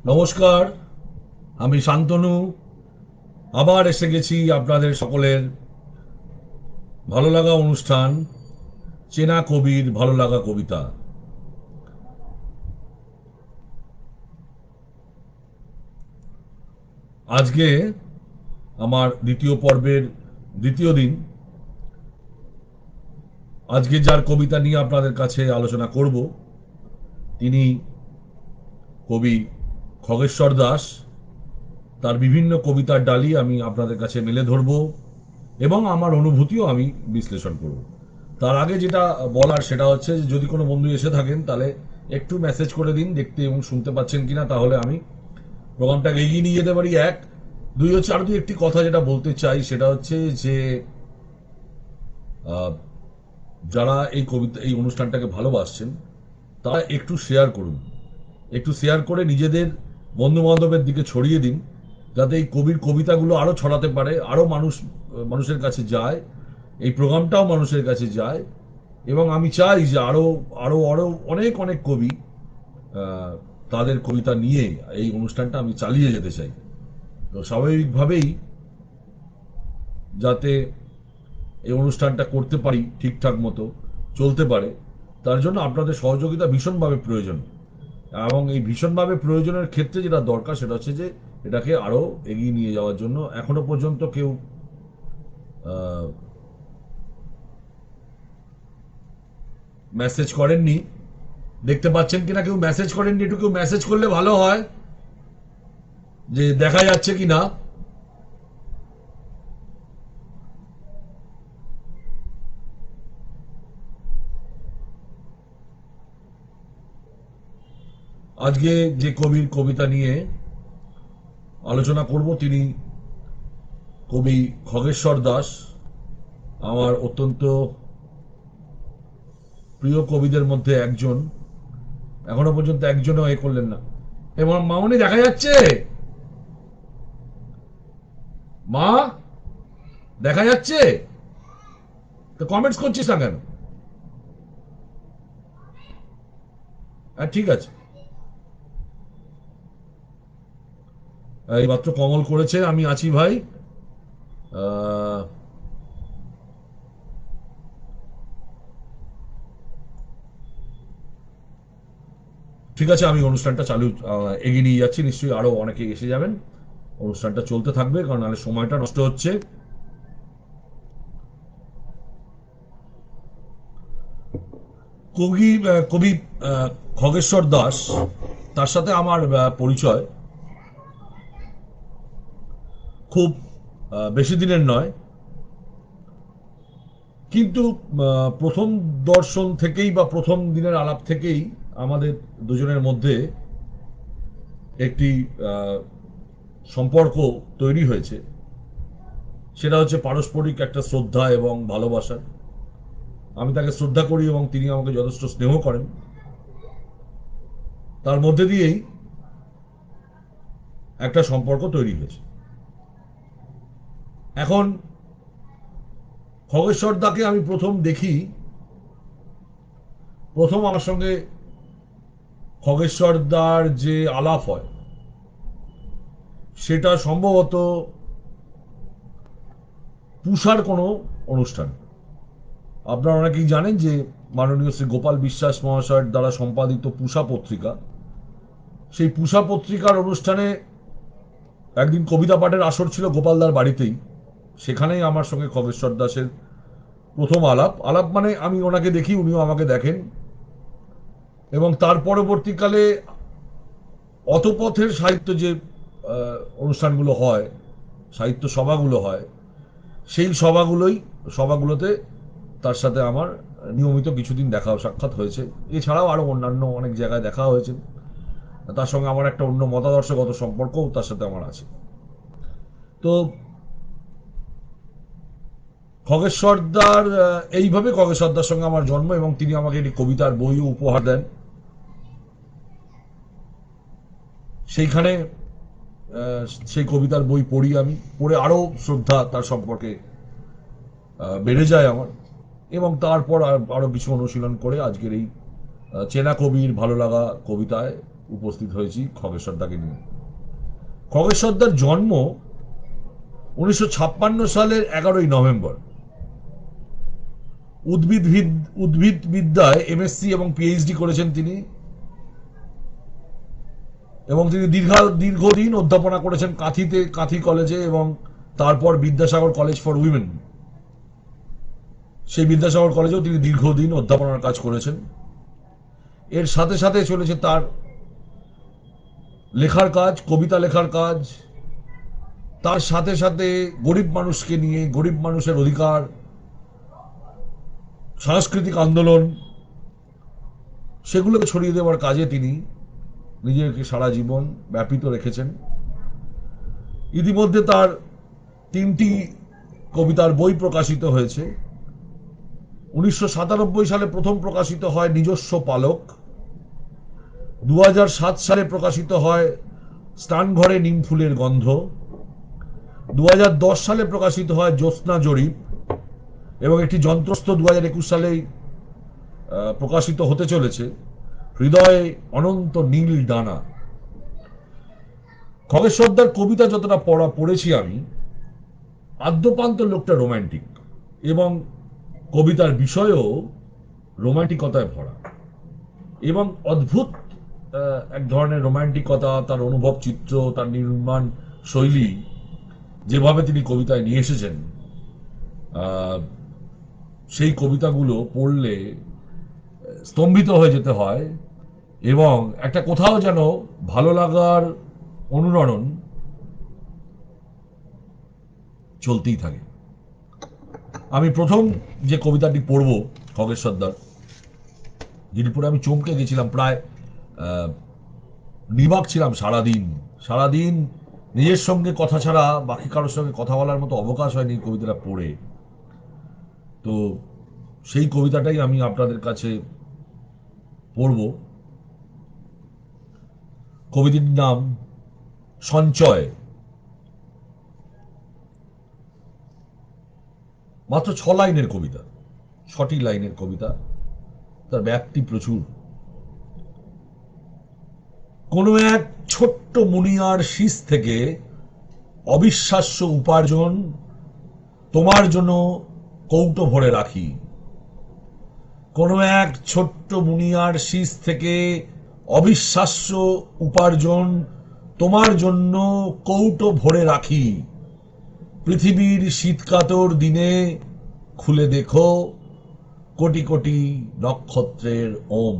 নমস্কার, আমি শান্তনু। আবার এসে গেছি আপনাদের সকলের ভালো লাগা অনুষ্ঠান, চেনা কবির ভালো লাগা কবিতা। আজকে আমার দ্বিতীয় পর্বের দ্বিতীয় দিন। আজকে যার কবিতা নিয়ে আপনাদের কাছে আলোচনা করব, তিনি কবি খগেশ্বর দাস। তার বিভিন্ন কবিতার ডালি আমি আপনাদের কাছে মেলে ধরব এবং আমার অনুভূতিও আমি বিশ্লেষণ করব। তার আগে যেটা বলার সেটা হচ্ছে যে যদি কোনো বন্ধু এসে থাকেন তাহলে একটু মেসেজ করে দিন দেখতে এবং শুনতে পাচ্ছেন কিনা, তাহলে আমি প্রোগ্রামটাকে এগিয়ে নিয়ে যেতে পারি। এক দুই হচ্ছে আরো দুই একটি কথা যেটা বলতে চাই, সেটা হচ্ছে যে আহ, যারা এই কবিতা এই অনুষ্ঠানটাকে ভালোবাসছেন তারা একটু শেয়ার করুন, একটু শেয়ার করে নিজেদের বন্ধু বান্ধবের দিকে ছড়িয়ে দিন, যাতে এই কবির কবিতাগুলো আরো ছড়াতে পারে, আরো মানুষের কাছে যায়, এই প্রোগ্রামটাও মানুষের কাছে যায়। এবং আমি চাই যে আরো আরো আরো অনেক অনেক কবি আহ, তাদের কবিতা নিয়ে এই অনুষ্ঠানটা আমি চালিয়ে যেতে চাই। তো স্বাভাবিকভাবেই যাতে এই অনুষ্ঠানটা করতে পারি, ঠিকঠাক মতো চলতে পারে, তার জন্য আপনাদের সহযোগিতা ভীষণভাবে প্রয়োজন। এবং এই ভীষণভাবে প্রয়োজনের ক্ষেত্রে যেটা দরকার সেটা হচ্ছে যে এটাকে আরো এগিয়ে নিয়ে যাওয়ার জন্য এখনো পর্যন্ত কেউ মেসেজ করেননি। দেখতে পাচ্ছেন কিনা কেউ মেসেজ করেননি, একটু কেউ মেসেজ করলে ভালো হয় যে দেখা যাচ্ছে কিনা। আজকে যে কবির কবিতা নিয়ে আলোচনা করব তিনি কবি খগেশ্বর দাস। আমার অত্যন্ত প্রিয় কবিদের মধ্যে একজন। এখনো পর্যন্ত একজনও এ করলেন না। এবং মামনি দেখা যাচ্ছে? মা, দেখা যাচ্ছে? তো কমেন্টস করছিস না কেন? হ্যাঁ, ঠিক আছে। এইমাত্র কমল করেছে আমি আছি ভাই। আহ, ঠিক আছে, আমি অনুষ্ঠানটা এগিয়ে নিয়ে যাচ্ছি। নিশ্চয়ই আরো অনেকে এসে যাবেন। অনুষ্ঠানটা চলতে থাকবে, কারণ নাহলে সময়টা নষ্ট হচ্ছে। কবি খগেশ্বর দাস, তার সাথে আমার পরিচয় খুব বেশি দিনের নয়। কিন্তু প্রথম দর্শন থেকেই বা প্রথম দিনের আলাপ থেকেই আমাদের দুজনের মধ্যে একটি আহ, সম্পর্ক তৈরি হয়েছে। সেটা হচ্ছে পারস্পরিক একটা শ্রদ্ধা এবং ভালোবাসা। আমি তাকে শ্রদ্ধা করি এবং তিনি আমাকে যথেষ্ট স্নেহ করেন। তার মধ্যে দিয়েই একটা সম্পর্ক তৈরি হয়েছে। এখন খগেশ্বর দাকে আমি প্রথম দেখি, প্রথম আমার সঙ্গে খগেশ্বর দার যে আলাপ হয় সেটা সম্ভবত পুষার কোনো অনুষ্ঠান। আপনারা অনেকেই জানেন যে মাননীয় শ্রী গোপাল বিশ্বাস মহাশয়ের দ্বারা সম্পাদিত পুষা পত্রিকা, সেই পুষা পত্রিকার অনুষ্ঠানে একদিন কবিতা পাঠের আসর ছিল গোপালদার বাড়িতেই। সেখানেই আমার সঙ্গে খগেশ্বর দাসের প্রথম আলাপ। আলাপ মানে আমি ওনাকে দেখি, উনিও আমাকে দেখেন। এবং তার পরবর্তীকালে অতপথের সাহিত্য যে অনুষ্ঠানগুলো হয়, সাহিত্য সভাগুলো হয়, সেই সভাগুলোতে তার সাথে আমার নিয়মিত কিছুদিন দেখা সাক্ষাৎ হয়েছে। এছাড়াও আরো অন্যান্য অনেক জায়গায় দেখা হয়েছে। তার সঙ্গে আমার একটা অন্য মতাদর্শগত সম্পর্কও তার সাথে আমার আছে। তো খগেশ্বরদার এইভাবে খগেশ্বরদার সঙ্গে আমার জন্ম, এবং তিনি আমাকে একটি কবিতার বইও উপহার দেন। সেইখানে সেই কবিতার বই পড়ি আমি, পড়ে আরো শ্রদ্ধা তার সম্পর্কে বেড়ে যায় আমার। এবং তারপর আরো কিছু অনুশীলন করে আজকের এই চেনা কবির ভালো লাগা কবিতায় উপস্থিত হয়েছি খগেশ্বরদাকে নিয়ে। খগেশ্বরদার জন্ম 1956 সালের 11ই নভেম্বর। উদ্ভিদ বিদ্যায় এমএসসি এবং পিএইচডি করেছেন তিনি, এবং তিনি দীর্ঘদিন অধ্যাপনা করেছেন কাঁথি কলেজে এবং তারপর বিদ্যাসাগর কলেজ ফর উইমেন, সেই বিদ্যাসাগর কলেজেও তিনি দীর্ঘদিন অধ্যাপনার কাজ করেছেন। এর সাথে সাথে চলেছে তার লেখার কাজ, কবিতা লেখার কাজ, তার সাথে সাথে গরিব মানুষকে নিয়ে, গরিব মানুষের অধিকার, সাংস্কৃতিক আন্দোলন, সেগুলোকে ছড়িয়ে দেওয়ার কাজে তিনি নিজেকে সারা জীবন ব্যাপৃত রেখেছেন। ইতিমধ্যে তার 3টি কবিতার বই প্রকাশিত হয়েছে। 1997 সালে প্রথম প্রকাশিত হয় নিজস্ব পালক, 2007 সালে প্রকাশিত হয় স্নানঘরে নিমফুলের গন্ধ, 2010 সালে প্রকাশিত হয় জ্যোৎস্না জরিপ, এবং একটি যন্ত্রস্থ 2021 সালেই প্রকাশিত হতে চলেছে হৃদয়ে অনন্ত নীল ডানা। খগেশ্বরদার কবিতা যতটা পড়েছি আমি, আদ্যপান্ত লোকটা রোমান্টিক, এবং কবিতার বিষয়ও রোমান্টিকতায় ভরা, এবং অদ্ভুত এক ধরনের রোমান্টিকতা, তার অনুভব চিত্র, তার নির্মাণ শৈলী, যেভাবে তিনি কবিতায় নিয়ে এসেছেন, সেই কবিতাগুলো পড়লে স্তম্ভিত হয়ে যেতে হয়, এবং একটা কোথাও যেন ভালো লাগার অনুরণন চলতেই থাকে। আমি প্রথম যে কবিতাটি পড়ব খগেশ্বরদার, যেটি পড়ে আমি চমকে গেছিলাম, প্রায় নির্বাক ছিলাম সারাদিন নিজের সঙ্গে কথা ছাড়া বাকি কারোর সঙ্গে কথা বলার মতো অবকাশ হয়নি কবিতাটা পড়ে। তো সেই কবিতাটাই আমি আপনাদের কাছে পড়ব। কবিতাটির নাম সঞ্চয়। মাত্র 6 লাইনের কবিতা, 6টি লাইনের কবিতা, তার ব্যাপ্তি প্রচুর। কোনো এক ছোট্ট মুনিয়ার শীষ থেকে অবিশ্বাস্য উপার্জন তোমার জন্য কৌটো ভরে রাখি। কোনো এক ছোট্ট মুনিয়ার শীষ থেকে অবিশ্বাস্য উপার্জন তোমার জন্য কৌটো ভরে রাখি। পৃথিবীর শীতকাতর দিনে খুলে দেখো কোটি কোটি নক্ষত্রের ওম।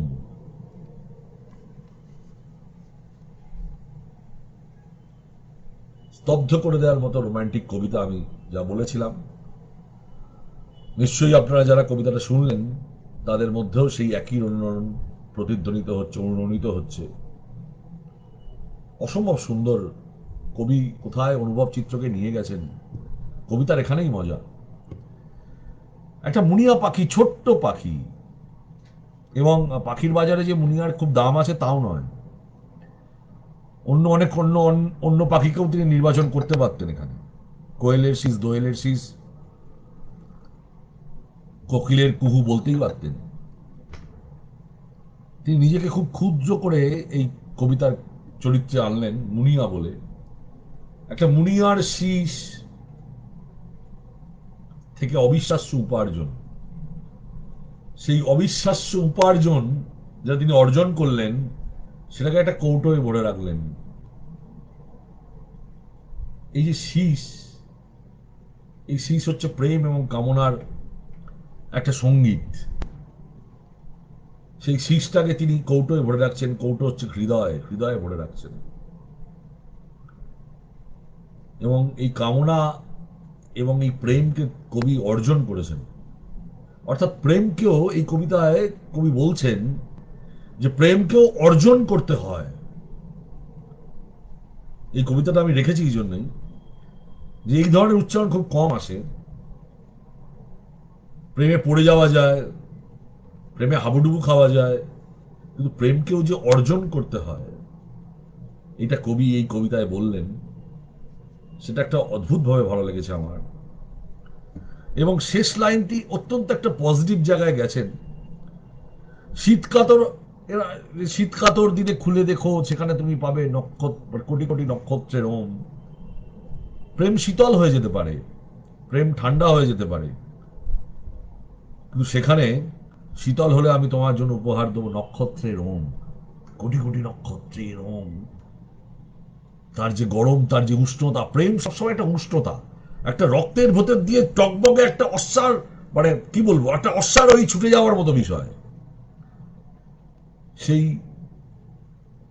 স্তব্ধ করে দেওয়ার মতো রোমান্টিক কবিতা আমি যা বলেছিলাম। নিশ্চয়ই আপনারা যারা কবিতাটা শুনলেন তাদের মধ্যেও সেই একই অনুরণন প্রতিধ্বনিত হচ্ছে, অনুরণিত হচ্ছে। অসম্ভব সুন্দর। কবি কোথায় অনুভব চিত্রকে নিয়ে গেছেন, কবিতার এখানেই মজা। একটা মুনিয়া পাখি, ছোট্ট পাখি, এবং পাখির বাজারে যে মুনিয়ার খুব দাম আছে তাও নয়। অন্য পাখিকেও তিনি নির্বাচন করতে পারতেন এখানে। কোয়েলের শীষ, দোয়েলের শীষ, কোকিলের কুহু বলতেই পারতেন। তিনি নিজেকে খুব ক্ষুদ্র করে এই কবিতার চরিত্রে আনলেন মুনিয়া বলে। একটা মুনিয়ার শীষ থেকে অবিশ্বাস্য উপার্জন, সেই অবিশ্বাস্য উপার্জন যা তিনি অর্জন করলেন সেটাকে একটা কৌটোয় ভরে রাখলেন। এই যে শীষ, এই শীষ হচ্ছে প্রেম এবং কামনার একটা সঙ্গীত। সেই শীষটাকে তিনি কৌটোয় ভরে রাখছেন। কৌটো হচ্ছে হৃদয়ে ভরে রাখছেন, এবং এই কামনা এবং এই প্রেমকে কবি অর্জন করেছেন। অর্থাৎ প্রেমকেও এই কবিতায় কবি বলছেন যে প্রেমকেও অর্জন করতে হয়। এই কবিতাটা আমি রেখেছি এই জন্যই যে এই ধরনের উচ্চারণ খুব কম আসে। প্রেমে পড়ে যাওয়া যায়, প্রেমে হাবুডুবু খাওয়া যায়, কিন্তু প্রেমকেও যে অর্জন করতে হয়, এটা কবি এই কবিতায় বললেন। সেটা একটা অদ্ভুতভাবে ভালো লেগেছে আমার। এবং শেষ লাইনটি অত্যন্ত একটা পজিটিভ জায়গায় গেছেন। শীতকাতর এরা শীত কাতর দিনে খুলে দেখো, সেখানে তুমি পাবে নক্ষত্র, কোটি কোটি নক্ষত্রের ওম। প্রেম শীতল হয়ে যেতে পারে, প্রেম ঠান্ডা হয়ে যেতে পারে, কিন্তু সেখানে শীতল হলে আমি তোমার জন্য উপহার দেবো নক্ষত্রের ওম, কোটি কোটি নক্ষত্রের ওম। তার যে গরম, তার যে উষ্ণতা, প্রেম সবসময় একটা উষ্ণতা, একটা রক্তের ভেতর দিয়ে টকবগে একটা অশ্বার, মানে কি বলবো, একটা অশ্বার ওই ছুটে যাওয়ার মতো বিষয়। সেই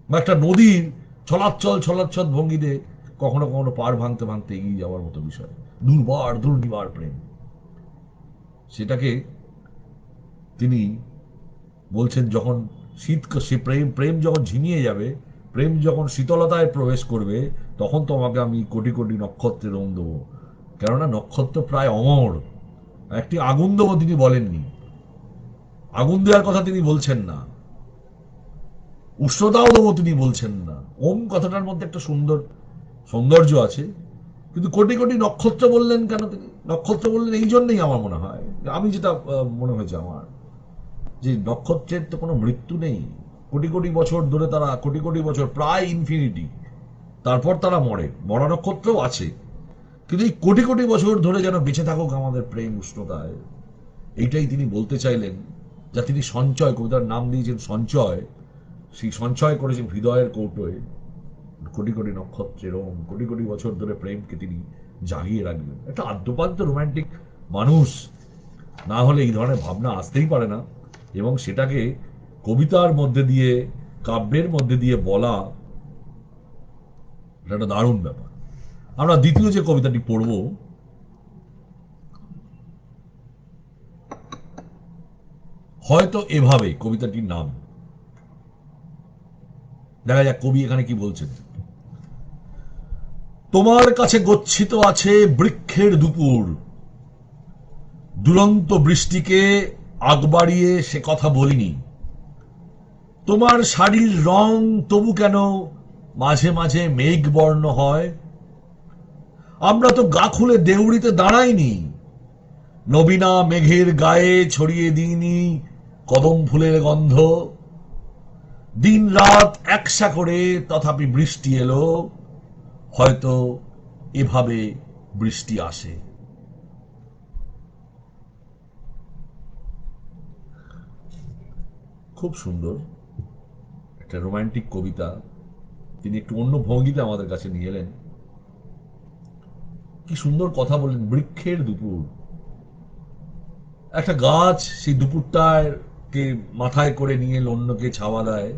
একটা নদীর ছলাচ্ছল ছলাচ্ছল ভঙ্গিতে কখনো কখনো পার ভাঙতে ভাঙতে এগিয়ে যাওয়ার মতো বিষয়। দুর্বার দুর্নিবার প্রেম, সেটাকে তিনি বলছেন যখন শীত, সে প্রেম, প্রেম যখন ঝিমিয়ে যাবে, প্রেম যখন শীতলতায় প্রবেশ করবে, তখন তোমাকে আমি কোটি কোটি নক্ষত্রের রং দেবো। কেননা নক্ষত্র প্রায় অমর। একটি আগুন দেবো তিনি বলেননি, আগুন দেওয়ার কথা তিনি বলছেন না, উষ্ণতাও দেবো তিনি বলছেন না। ওম কথাটার মধ্যে একটা সুন্দর সৌন্দর্য আছে। কিন্তু কোটি কোটি নক্ষত্র বললেন কেন তিনি? নক্ষত্র বললেন এই জন্যই আমার মনে হয়, আমি যেটা মনে হয়েছে আমার, যে নক্ষত্রের তো কোনো মৃত্যু নেই। কোটি কোটি বছর ধরে তারা, কোটি কোটি বছর, প্রায় ইনফিনিটি, তারপর তারা মরে, মরা নক্ষত্রও আছে। কিন্তু এই কোটি কোটি বছর ধরে যেন বেঁচে থাকুক আমাদের প্রেম উষ্ণতায়, এইটাই তিনি বলতে চাইলেন। যা তিনি সঞ্চয়, কবিতার নাম দিয়েছেন সঞ্চয়, সেই সঞ্চয় করেছেন হৃদয়ের কৌটোয় কোটি কোটি নক্ষত্রের ওম, কোটি কোটি বছর ধরে প্রেমকে তিনি জাগিয়ে রাখবেন। একটা আদ্যপান্ত রোমান্টিক মানুষ না হলে এই ধরনের ভাবনা আসতেই পারে না। এবং সেটাকে কবিতার মধ্যে দিয়ে, কাব্যের মধ্যে দিয়ে বলা, এটা একটা দারুণ ব্যাপার। আমরা দ্বিতীয় যে কবিতাটি পড়ব, হয়তো এভাবে কবিতাটির নাম। দেখা যাক কবি এখানে কি বলছেন। তোমার কাছে গচ্ছিত আছে বৃক্ষের দুপুর, দুরন্ত বৃষ্টিকে আগ বাড়িয়ে সে কথা বলিনি। তোমার শাড়ির রং তবু কেন মাঝে মাঝে মেঘ বর্ণ হয়? আমরা তো গা খুলে দেউড়িতে দাঁড়াইনি, নবীনা মেঘের গায়ে ছড়িয়ে দিইনি কদম ফুলের গন্ধ। দিন রাত একসা করে তথাপি বৃষ্টি এলো, হয়তো এভাবে বৃষ্টি আসে। খুব সুন্দর একটা রোমান্টিক কবিতা, তিনি একটু অন্য ভঙ্গিতে আমাদের কাছে নিয়ে এলেন। কি সুন্দর কথা বললেন, বৃক্ষের দুপুর। একটা গাছ সেই দুপুরটাকে মাথায় করে নিয়ে অন্যকে ছাওয়া দেয়।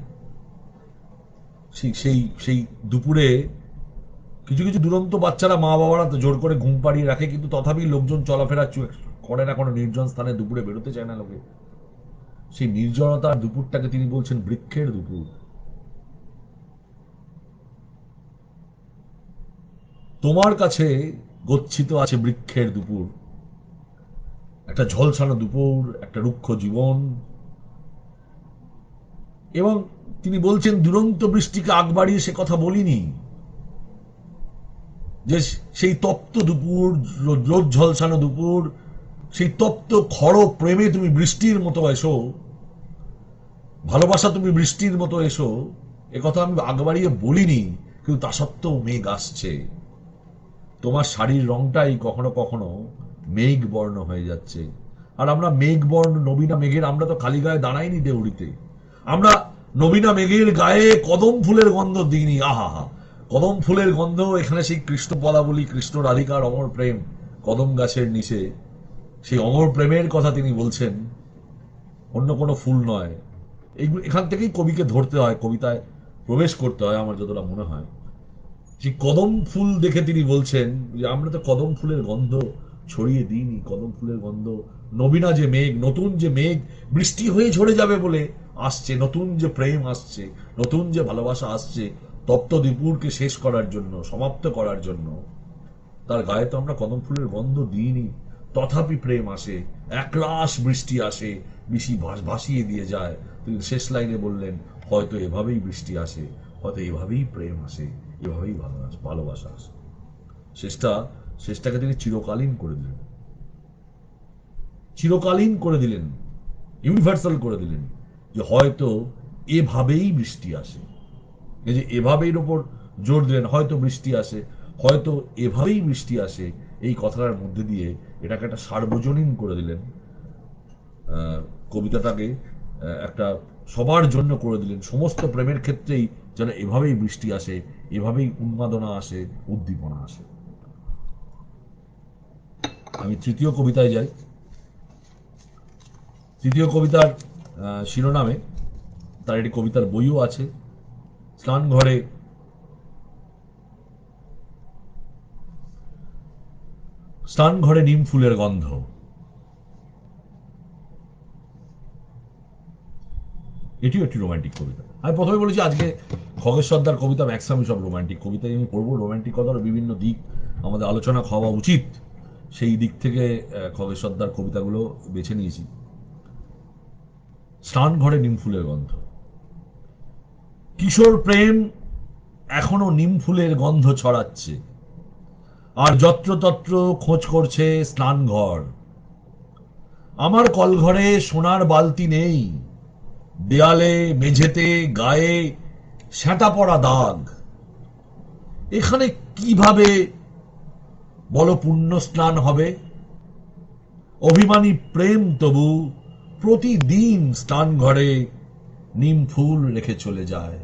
সেই সেই সেই দুপুরে কিছু কিছু দুরন্ত বাচ্চারা, মা বাবারা তো জোর করে ঘুম পাড়িয়ে রাখে, কিন্তু তথাপি লোকজন চলাফেরা করে না, কোনো নির্জন স্থানে দুপুরে বেরোতে চায় না লোকে। সেই নির্জনতার দুপুরটাকে তিনি বলছেন বৃক্ষের দুপুর। তোমার কাছে গচ্ছিত আছে বৃক্ষের দুপুর, একটা ঝলসানো দুপুর, একটা রুক্ষ জীবন। এবং তিনি বলছেন দুরন্ত বৃষ্টিকে আগ বাড়িয়ে সে কথা বলিনি, যে সেই তপ্ত দুপুর, রোদ ঝলসানো দুপুর, সেই তপ্ত খড় প্রেমে তুমি বৃষ্টির মতো এসো, ভালোবাসা তুমি বৃষ্টির মতো এসো, এ কথা আমি আগ বাড়িয়ে বলিনি, কিন্তু তা সত্ত্বেও মেঘ আসছে। তোমার শাড়ির রংটাই কখনো কখনো মেঘ বর্ণ হয়ে যাচ্ছে। আর আমরা মেঘ বর্ণ, নবীনা মেঘের, আমরা তো খালি গায়ে দাঁড়াইনি দেউড়িতে, আমরা নবীনা মেঘের গায়ে কদম ফুলের গন্ধ দিইনি। আহা হা, কদম ফুলের গন্ধ, এখানে সেই কৃষ্ণ পদাবলী, কৃষ্ণ রাধিকার অমর প্রেম কদম গাছের নিচে, সেই অমর প্রেমের কথা তিনি বলছেন, অন্য কোনো ফুল নয়। এইগুলো এখান থেকেই কবিকে ধরতে হয়, কবিতায় প্রবেশ করতে হয় আমার যতটা মনে হয়। যে কদম ফুল দেখে তিনি বলছেন যে আমরা তো কদম ফুলের গন্ধ ছড়িয়ে দিইনি, কদম ফুলের গন্ধ, নবীনা যে মেঘ, নতুন যে মেঘ বৃষ্টি হয়ে ঝরে যাবে বলে আসছে, নতুন যে প্রেম আসছে, নতুন যে ভালোবাসা আসছে, তপ্ত দুপুরকে শেষ করার জন্য, সমাপ্ত করার জন্য, তার গায়ে তো আমরা কদম ফুলের গন্ধ দিইনি, তথাপি প্রেম আসে, একরাশ বৃষ্টি আসে, বৃষ্টি ভাসিয়ে দিয়ে যায়। তিনি শেষ লাইনে বললেন হয়তো এভাবেই বৃষ্টি আসে, হয়তো এভাবেই প্রেম আসে, এভাবেই ভালোবাসা আসে। শেষটা, শেষটাকে তিনি চিরকালীন করে দিলেন, চিরকালীন করে দিলেন, ইউনিভার্সাল করে দিলেন, যে হয়তো এভাবেই বৃষ্টি আসে। এই যে এভাবেই ওপর জোর দিলেন, হয়তো বৃষ্টি আসে, হয়তো এভাবেই বৃষ্টি আসে, এই কথাটার মধ্যে দিয়ে এটাকে একটা সার্বজনীন করে দিলেন। কবিতাটাকে একটা সবার জন্য করে দিলেন, সমস্ত প্রেমের ক্ষেত্রেই যেন এভাবেই বৃষ্টি আসে, এভাবেই উন্মাদনা আসে, উদ্দীপনা আসে। আমি তৃতীয় কবিতায় যাই। তৃতীয় কবিতার শিরোনামে তার একটি কবিতার বইও আছে, স্নান ঘরে স্নান ঘরে নিম ফুলের গন্ধ। এটিও একটি রোমান্টিক কবিতা। আমি প্রথমে বলেছি আজকে খগেশ সর্দার কবিতা ম্যাক্সিমাম সব রোমান্টিক কবিতায় আমি পড়বো। রোমান্টিকতার বিভিন্ন দিক আমাদের আলোচনা হওয়া উচিত, সেই দিক থেকে খগেশ সর্দার কবিতাগুলো বেছে নিয়েছি। স্নান ঘরে নিম ফুলের গন্ধ। কিশোর প্রেম এখনো নিম ফুলের গন্ধ ছড়াচ্ছে, আর যত্রতত্র খোঁজ করছে স্নান ঘর। আমার কলঘরে সোনার বালতি নেই, দেয়ালে মেঝেতে গায়ে সেঁটা পড়া দাগ। এখানে কিভাবে বলো পুণ্য স্নান হবে? অভিমানী প্রেম তবু প্রতিদিন স্নান ঘরে নিম ফুল রেখে চলে যায়।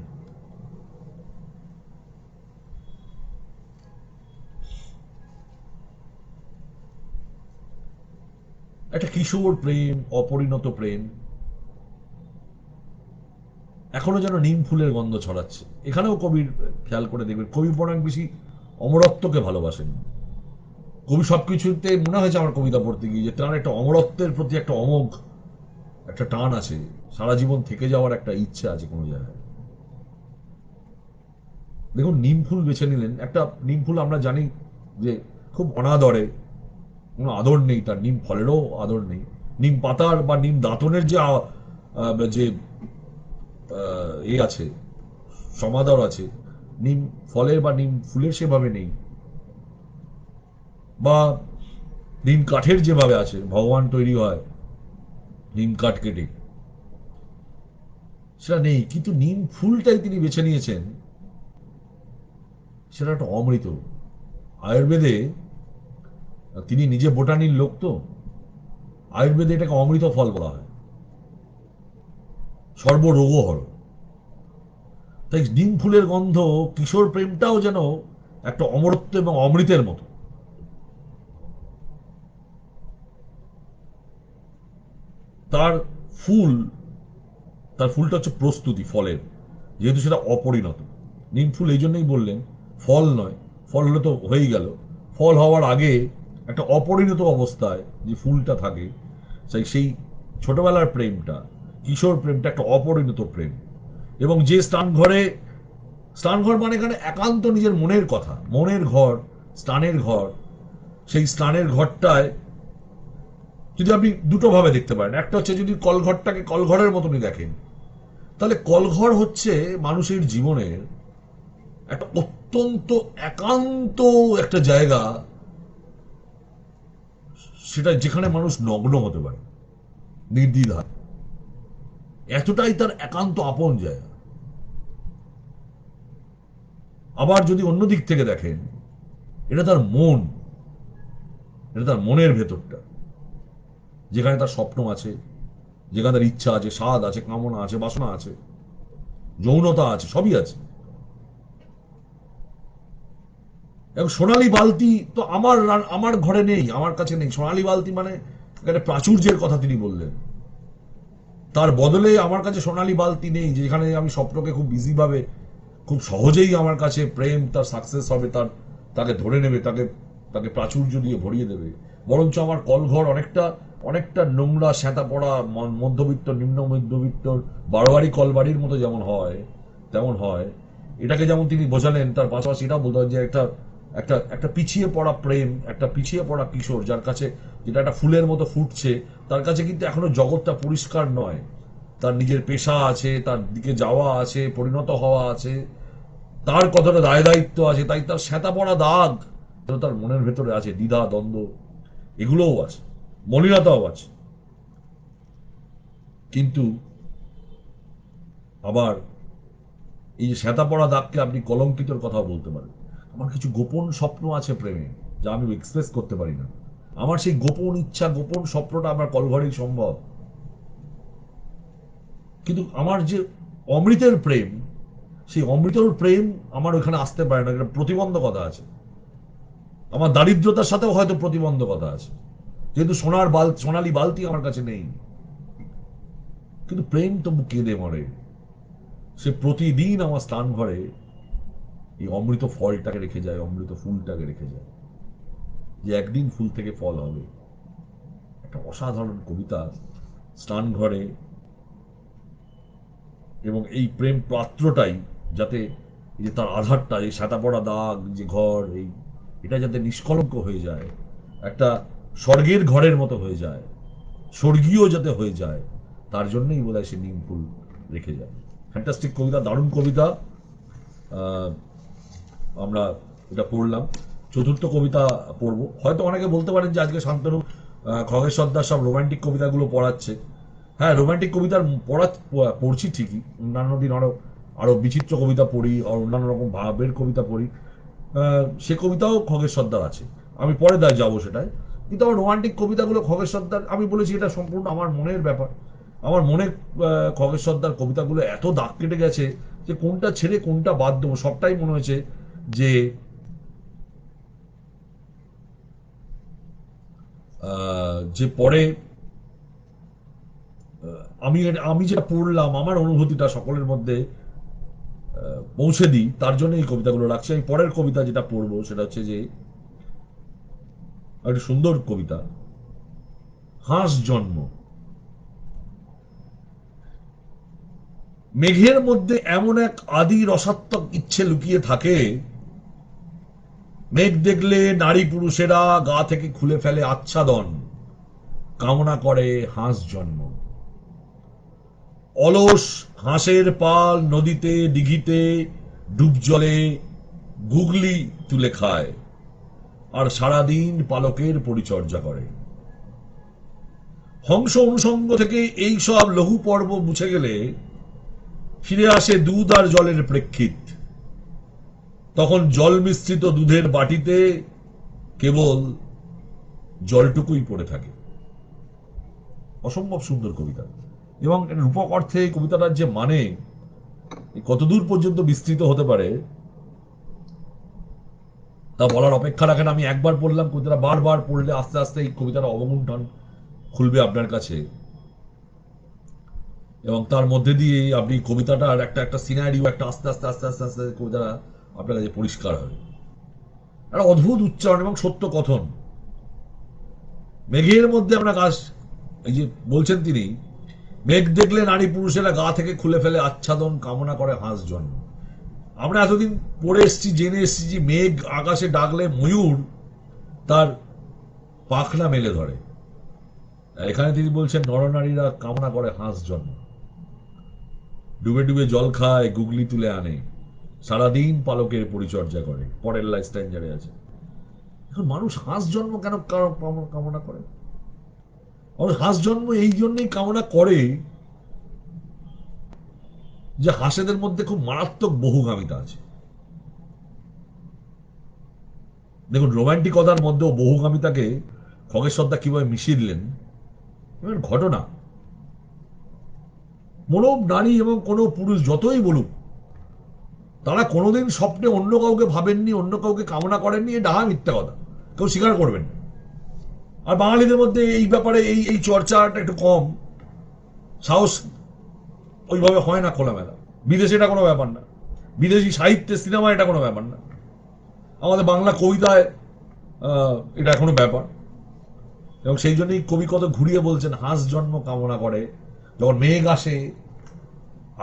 একটা কিশোর প্রেম, অপরিণত প্রেম এখনো যেন নিম ফুলের গন্ধ ছড়াচ্ছে। এখানেও কবির খেয়াল করে দেখবেন, কবি বরং বেশি অমরত্বকে ভালোবাসেন। কবি সবকিছুতে মনে হয়েছে আমার কবিতা পড়তে গিয়ে যে তার একটা অমরত্বের প্রতি একটা অমোঘ একটা টান আছে, সারা জীবন থেকে যাওয়ার একটা ইচ্ছা আছে কোনো জায়গায়। দেখুন, নিম ফুল বেছে নিলেন। একটা নিম ফুল আমরা জানি যে খুব অনাদরে, কোনো আদর নেই তার, নিম ফলেরও আদর নেই, নিম পাতার বা নিম দাঁতনের যে যে এ আছে, সমাদর আছে, নিম ফলের বা নিম ফুলের সেভাবে নেই। বা নিম কাঠের যেভাবে আছে, ভগবান তৈরি হয় নিম কাঠ কেটে, সেটা নেই। কিন্তু নিম ফুলটাই তিনি বেছে নিয়েছেন, সেটা একটা অমৃত। আয়ুর্বেদে, তিনি নিজে বোটানির লোক তো, আয়ুর্বেদে এটাকে অমৃত ফল বলা হয়, সর্বরোগহর। তাই নিম ফুলের গন্ধ, কিশোর প্রেমটাও যেন একটা অমরত্ব এবং অমৃতের মতো। তার ফুল, তার ফুলটা হচ্ছে প্রস্তুতি ফলের, যেহেতু সেটা অপরিণত। নিম ফুল এই জন্যই বললেন ফল নয়, ফল হলে তো হয়েই গেল, ফল হওয়ার আগে একটা অপরিণত অবস্থায় যে ফুলটা থাকে, সেই ছোটবেলার প্রেমটা, কিশোর প্রেমটা একটা অপরিণত প্রেম। এবং যে স্নান ঘরে, স্নান ঘর মানে এখানে একান্ত নিজের মনের কথা, মনের ঘর, স্নানের ঘর। সেই স্নানের ঘরটায় যদি আপনি দুটো ভাবে দেখতে পারেন, একটা হচ্ছে যদি কলঘরটাকে কলঘরের মতনই দেখেন, তাহলে কলঘর হচ্ছে মানুষের জীবনের একটা অত্যন্ত একান্ত একটা জায়গা, সেটা যেখানে মানুষ নগ্ন হতে পারে নির্দ্বিধায়, এতটাই তার একান্ত আপন জায়গা। আবার যদি অন্য দিক থেকে দেখেন, এটা তার মন, এটা তার মনের ভেতরটা, যেখানে তার স্বপ্ন আছে, যেখানে তার ইচ্ছা আছে, স্বাদ আছে, কামনা আছে, বাসনা আছে, যৌনতা আছে, সবই আছে। এবং সোনালী বালতি তো আমার ঘরে নেই, আমার কাছে নেই সোনালী বালতি, মানে একটা প্রাচুর্যের কথা তিনি বললেন। তার বদলে আমার কাছে সোনালী বালতি নেই যেখানে আমি স্বপ্নকে খুব বিজি ভাবে, খুব সহজেই আমার কাছে প্রেম তার সাকসেস হবে, তাকে ধরে নেবে, তাকে তাকে প্রাচুর্য দিয়ে ভরিয়ে দেবে। বরঞ্চ আমার কলঘর অনেকটা অনেকটা নোংরা, শ্যাঁতা পড়া, মধ্যবিত্ত, নিম্ন মধ্যবিত্ত বারোয়ারি কলবাড়ির মতো যেমন হয় তেমন হয়। এটাকে যেমন তিনি বোঝালেন, তার পাশাপাশি এটাও বলতে হয় যে একটা একটা একটা পিছিয়ে পড়া প্রেম, একটা পিছিয়ে পড়া কিশোর, যার কাছে যেটা একটা ফুলের মতো ফুটছে, তার কাছে কিন্তু এখনো জগৎটা পরিষ্কার নয়। তার নিজের পেশা আছে, তার দিকে যাওয়া আছে, পরিণত হওয়া আছে, তার কতটা দায় দায়িত্ব আছে, তাই তার শ্বেতা পড়া দাগ তার মনের ভেতরে আছে, দ্বিধা দ্বন্দ্ব এগুলোও আছে, মলিনতাও আছে। কিন্তু আবার এই যে শ্বেতা পড়া দাগকে আপনি কলঙ্কিতর কথা বলতে পারেন। আমার কিছু গোপন স্বপ্ন আছে প্রেমে, যা আমি এক্সপ্রেস করতে পারি না। আমার সেই গোপন ইচ্ছা, গোপন স্বপ্নটা আমার কলঘরেই সম্ভব। কিন্তু আমার যে অমৃতের প্রেম, সেই অমৃতর প্রেম আমার ওখানে আসতে পারে না, একটা প্রতিবন্ধকতা আছে। আমার দারিদ্রতার সাথেও হয়তো প্রতিবন্ধকতা আছে, যেহেতু সোনালী বালতি আমার কাছে নেই। কিন্তু প্রেম তবু কেঁদে মরে। সে প্রতিদিন আমার স্নান ঘরে এই অমৃত ফলটাকে রেখে যায়, অমৃত ফুলটাকে রেখে যায়, যে একদিন ফুল থেকে ফল হবে। একটা অসাধারণ কবিতা স্নান ঘরে, এবং এই প্রেম পাত্রটাই যাতে এই যে তার আধারটা, এই সাদা পড়া দাগ, যে ঘর, এই এটা যাতে নিষ্কলঙ্ক হয়ে যায়, একটা স্বর্গের ঘরের মতো হয়ে যায়, স্বর্গীয় যাতে হয়ে যায়, তার জন্যই বোধহয় সে নিম ফুল রেখে যায়। ফ্যান্টাস্টিক কবিতা, দারুণ কবিতা। আমরা এটা পড়লাম। চতুর্থ কবিতা পড়ব। হয়তো অনেকে বলতে পারেন যে আজকে শান্তনু খগেশ্বর দাস সব রোমান্টিক কবিতাগুলো পড়াচ্ছে। হ্যাঁ, রোমান্টিক কবিতার পড়ছি ঠিকই, অন্যান্য দিন আরো বিচিত্র কবিতা পড়ি, আর অন্যান্য রকম ভাবের কবিতা পড়ি। সে কবিতাও খগেশ্বর দার আছে, আমি পরে যাবো সেটাই। কিন্তু আমার রোমান্টিক কবিতাগুলো খগেশ্বর দার, আমি বলেছি এটা সম্পূর্ণ আমার মনের ব্যাপার। আমার মনে খগেশ্বর দার কবিতাগুলো এত দাগ কেটে গেছে যে কোনটা ছেড়ে কোনটা বাদ দেবো, সবটাই মনে হয়েছে যে যে পরে আমি আমি যেটা পড়লাম, আমার অনুভূতিটা সকলের মধ্যে পৌঁছে দিই, তার জন্য এই কবিতাগুলো রাখছি। আমি পরের কবিতা যেটা পড়বো সেটা হচ্ছে যে একটা সুন্দর কবিতা, হাঁস জন্ম। মেঘের মধ্যে এমন এক আদি রসাত্মক ইচ্ছে লুকিয়ে থাকে, মেঘ দেখলে নারী পুরুষেরা গা থেকে খুলে ফেলে আচ্ছাদন, কামনা করে হাঁস জন্ম। অলস হাঁসের পাল নদীতে দিঘিতে ডুব জলে গুগলি তুলে খায়, আর সারাদিন পালকের পরিচর্যা করে। হংস অনুষঙ্গ থেকে এই সব লঘু পর্ব মুছে গেলে ফিরে আসে দুধ আর জলের প্রেক্ষিত। তখন জল মিশ্রিত দুধের বাটিতে কেবল জলটুকুই পড়ে থাকে। অসম্ভব সুন্দর কবিতা, এবং রূপক অর্থে কবিতাটার যে মানে কতদূর পর্যন্ত বিস্তৃত হতে পারে তা বলার অপেক্ষা রাখেন। আমি একবার পড়লাম, কবিতাটা বারবার পড়লে আস্তে আস্তে এই কবিতাটা অবগুণ্ঠন খুলবে আপনার কাছে, এবং তার মধ্যে দিয়ে আপনি কবিতাটার একটা একটা সিনারিও, একটা আস্তে আস্তে আস্তে আস্তে আস্তে কবিতাটা আপনার কাছে পরিষ্কার হবে। একটা অদ্ভুত উচ্চারণ এবং সত্য কথন। মেঘের মধ্যে আমরা গাছ, এই যে বলছেন তিনি, মেঘ দেখলে নারী পুরুষেরা গা থেকে খুলে ফেলে আচ্ছাদন, কামনা করে হাঁস জন্ম। আমরা এতদিন পড়ে এসছি, জেনে এসছি যে মেঘ আকাশে ডাকলে ময়ূর তার পাখনা মেলে ধরে। এখানে তিনি বলছেন নরনারীরা কামনা করে হাঁস জন্ম, ডুবে ডুবে জল খায়, গুগলি তুলে আনে, সারাদিন পালকের পরিচর্যা করে। পরের লাইফ স্টাইল আছে। এখন মানুষ হাঁস জন্ম কেন কামনা করে? মানুষ হাঁস জন্ম এই জন্যই কামনা করে যে হাঁসেদের মধ্যে খুব মারাত্মক বহুগামিতা আছে। দেখুন, রোমান্টিকতার মধ্যেও বহুগামিতাকে খগেশ্বরদা কিভাবে মিশিয়ে দিলেন। ঘটনা, কোনো নারী এবং কোনো পুরুষ যতই বলুক, তারা কোনোদিন স্বপ্নে অন্য কাউকে ভাবেননি, অন্য কাউকে কামনা করেননি। এ ডাহা মিথ্যা কথা, কেউ স্বীকার করবেন না। আর বাঙালিদের মধ্যে এই ব্যাপারে এই এই চর্চাটা একটু কম, সাহস ওইভাবে হয় না খোলামেলা। বিদেশে এটা কোনো ব্যাপার না, বিদেশি সাহিত্যে, সিনেমা এটা কোনো ব্যাপার না। আমাদের বাংলা কবিতায় এটা এখনো ব্যাপার, এবং সেই জন্যই কবি কত ঘুরিয়ে বলছেন হাঁস জন্ম কামনা করে। যখন মেঘ আসে,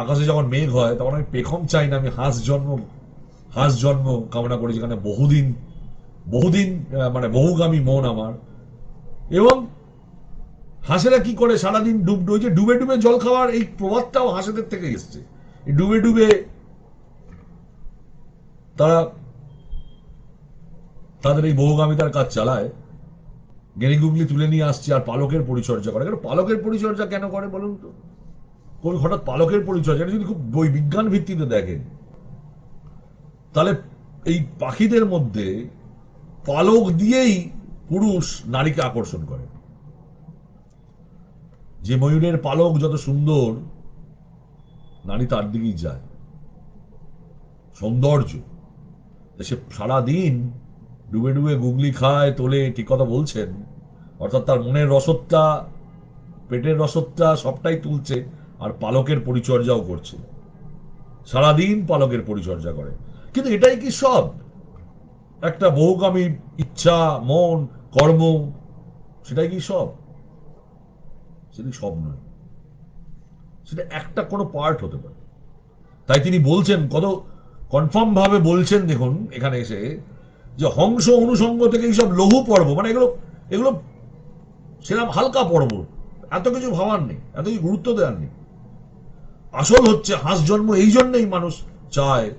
আকাশে যখন মেঘ হয়, তখন আমি পেখম চাই না, আমি হাঁস জন্ম কামনা করি, যেখানে বহুদিন বহুদিন মানে বহুগামী মন আমার। এবং হাঁসেরা কি করে সারাদিন ডুবে ডুবে জল খাওয়ার এই প্রবাদটাও হাঁসেদের থেকে এসছে। ডুবে ডুবে তারা তাদের এই বহুগামিতার কাজ চালায়, গেনি গুগলি তুলে নিয়ে আসছে, আর পালকের পরিচর্যা করে। কেন পালকের পরিচর্যা কেন করে বলুন তো? কবি হঠাৎ পালকের পরিচয়, যেটা যদি খুব বই বিজ্ঞান ভিত্তিতে দেখেন, তাহলে এই পাখিদের মধ্যে পালক দিয়েই পুরুষ নারীকে আকর্ষণ করে। যে ময়ূরের পালক যত সুন্দর, নারী তার দিকেই যায়। সৌন্দর্য, সে সারাদিন ডুবে ডুবে গুগলি খায়, তোলে, ঠিক কথা বলছেন। অর্থাৎ তার মনের রসদটা, পেটের রসদটা সবটাই তুলছে, আর পালকের পরিচর্যাও করছে। সারাদিন পালকের পরিচর্যা করে। কিন্তু এটাই কি সব? একটা বহুগামী ইচ্ছা, মন, কর্ম, সেটাই কি সব? সেটা সব নয়, সেটা একটা কোনো পার্ট হতে পারে। তাই তিনি বলছেন, কত কনফার্ম ভাবে বলছেন, দেখুন এখানে এসে, যে হংস অনুসঙ্গ থেকে এইসব লঘু পর্ব, মানে এগুলো এগুলো সেরকম হালকা পর্ব, এত কিছু ভাবার নেই, এত কিছু গুরুত্ব দেওয়ার নেই। আসল হচ্ছে হাঁস জন্ম এই জন্যই মানুষ চায়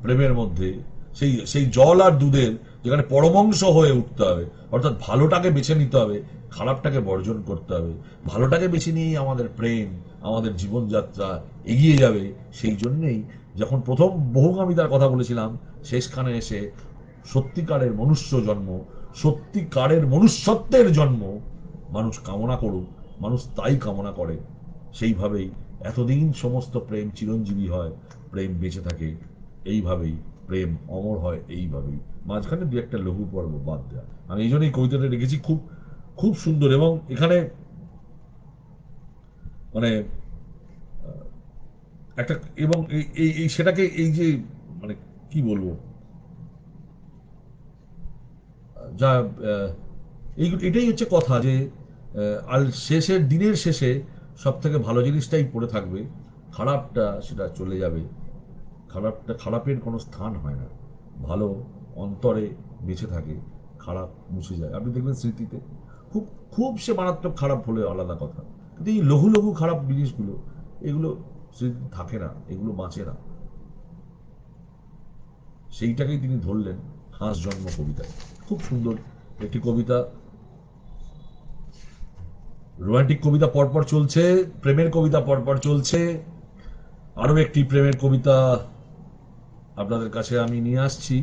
প্রেমের মধ্যে, সেই সেই জল আর দুধের, যেখানে পরমাংশ হয়ে উঠতে হবে। অর্থাৎ ভালোটাকে বেছে নিতে হবে, খারাপটাকে বর্জন করতে হবে। ভালোটাকে বেছে নিয়েই আমাদের প্রেম, আমাদের জীবনযাত্রা এগিয়ে যাবে। সেই জন্যেই যখন প্রথম বহুগামিতার কথা বলেছিলাম, শেষখানে এসে সত্যিকারের মনুষ্য জন্ম, সত্যিকারের মনুষ্যত্বের জন্ম মানুষ কামনা করুক, মানুষ তাই কামনা করে। সেইভাবেই এতদিন সমস্ত প্রেম চিরঞ্জীবী হয়, প্রেম বেঁচে থাকে এইভাবেই, প্রেম অমর হয় এইভাবেই। মাঝখানে দু একটা লঘু পর্ব বাদ দেয়া, আমি এই জন্যই কবিতাটা রেখেছি। খুব খুব সুন্দর। এবং এখানে মানে একটা, এবং এই সেটাকে এই যে, মানে কি বলবো, যা এটাই হচ্ছে কথা, যে আর শেষের দিনের শেষে সব থেকে ভালো জিনিসটাই পড়ে থাকবে, খারাপটা সেটা চলে যাবে। খারাপটা, খারাপের কোনো স্থান হয় না, ভালো অন্তরে বেঁচে থাকে, খারাপ মুছে যায়। আপনি দেখবেন স্মৃতিতে খুব খুব সে মারাত্মক খারাপ হলে আলাদা কথা, কিন্তু এই লঘু লঘু খারাপ জিনিসগুলো, এগুলো স্মৃতি থাকে না, এগুলো বাঁচে না। সেইটাকেই তিনি ধরলেন হাঁস জন্ম কবিতায়। খুব সুন্দর একটি কবিতা। রোমান্টিক কবিতা পরপর চলছে, প্রেমের কবিতা পরপর চলছে। আরো একটি প্রেমের কবিতা আপনাদের কাছে আমি নিয়ে আসছি।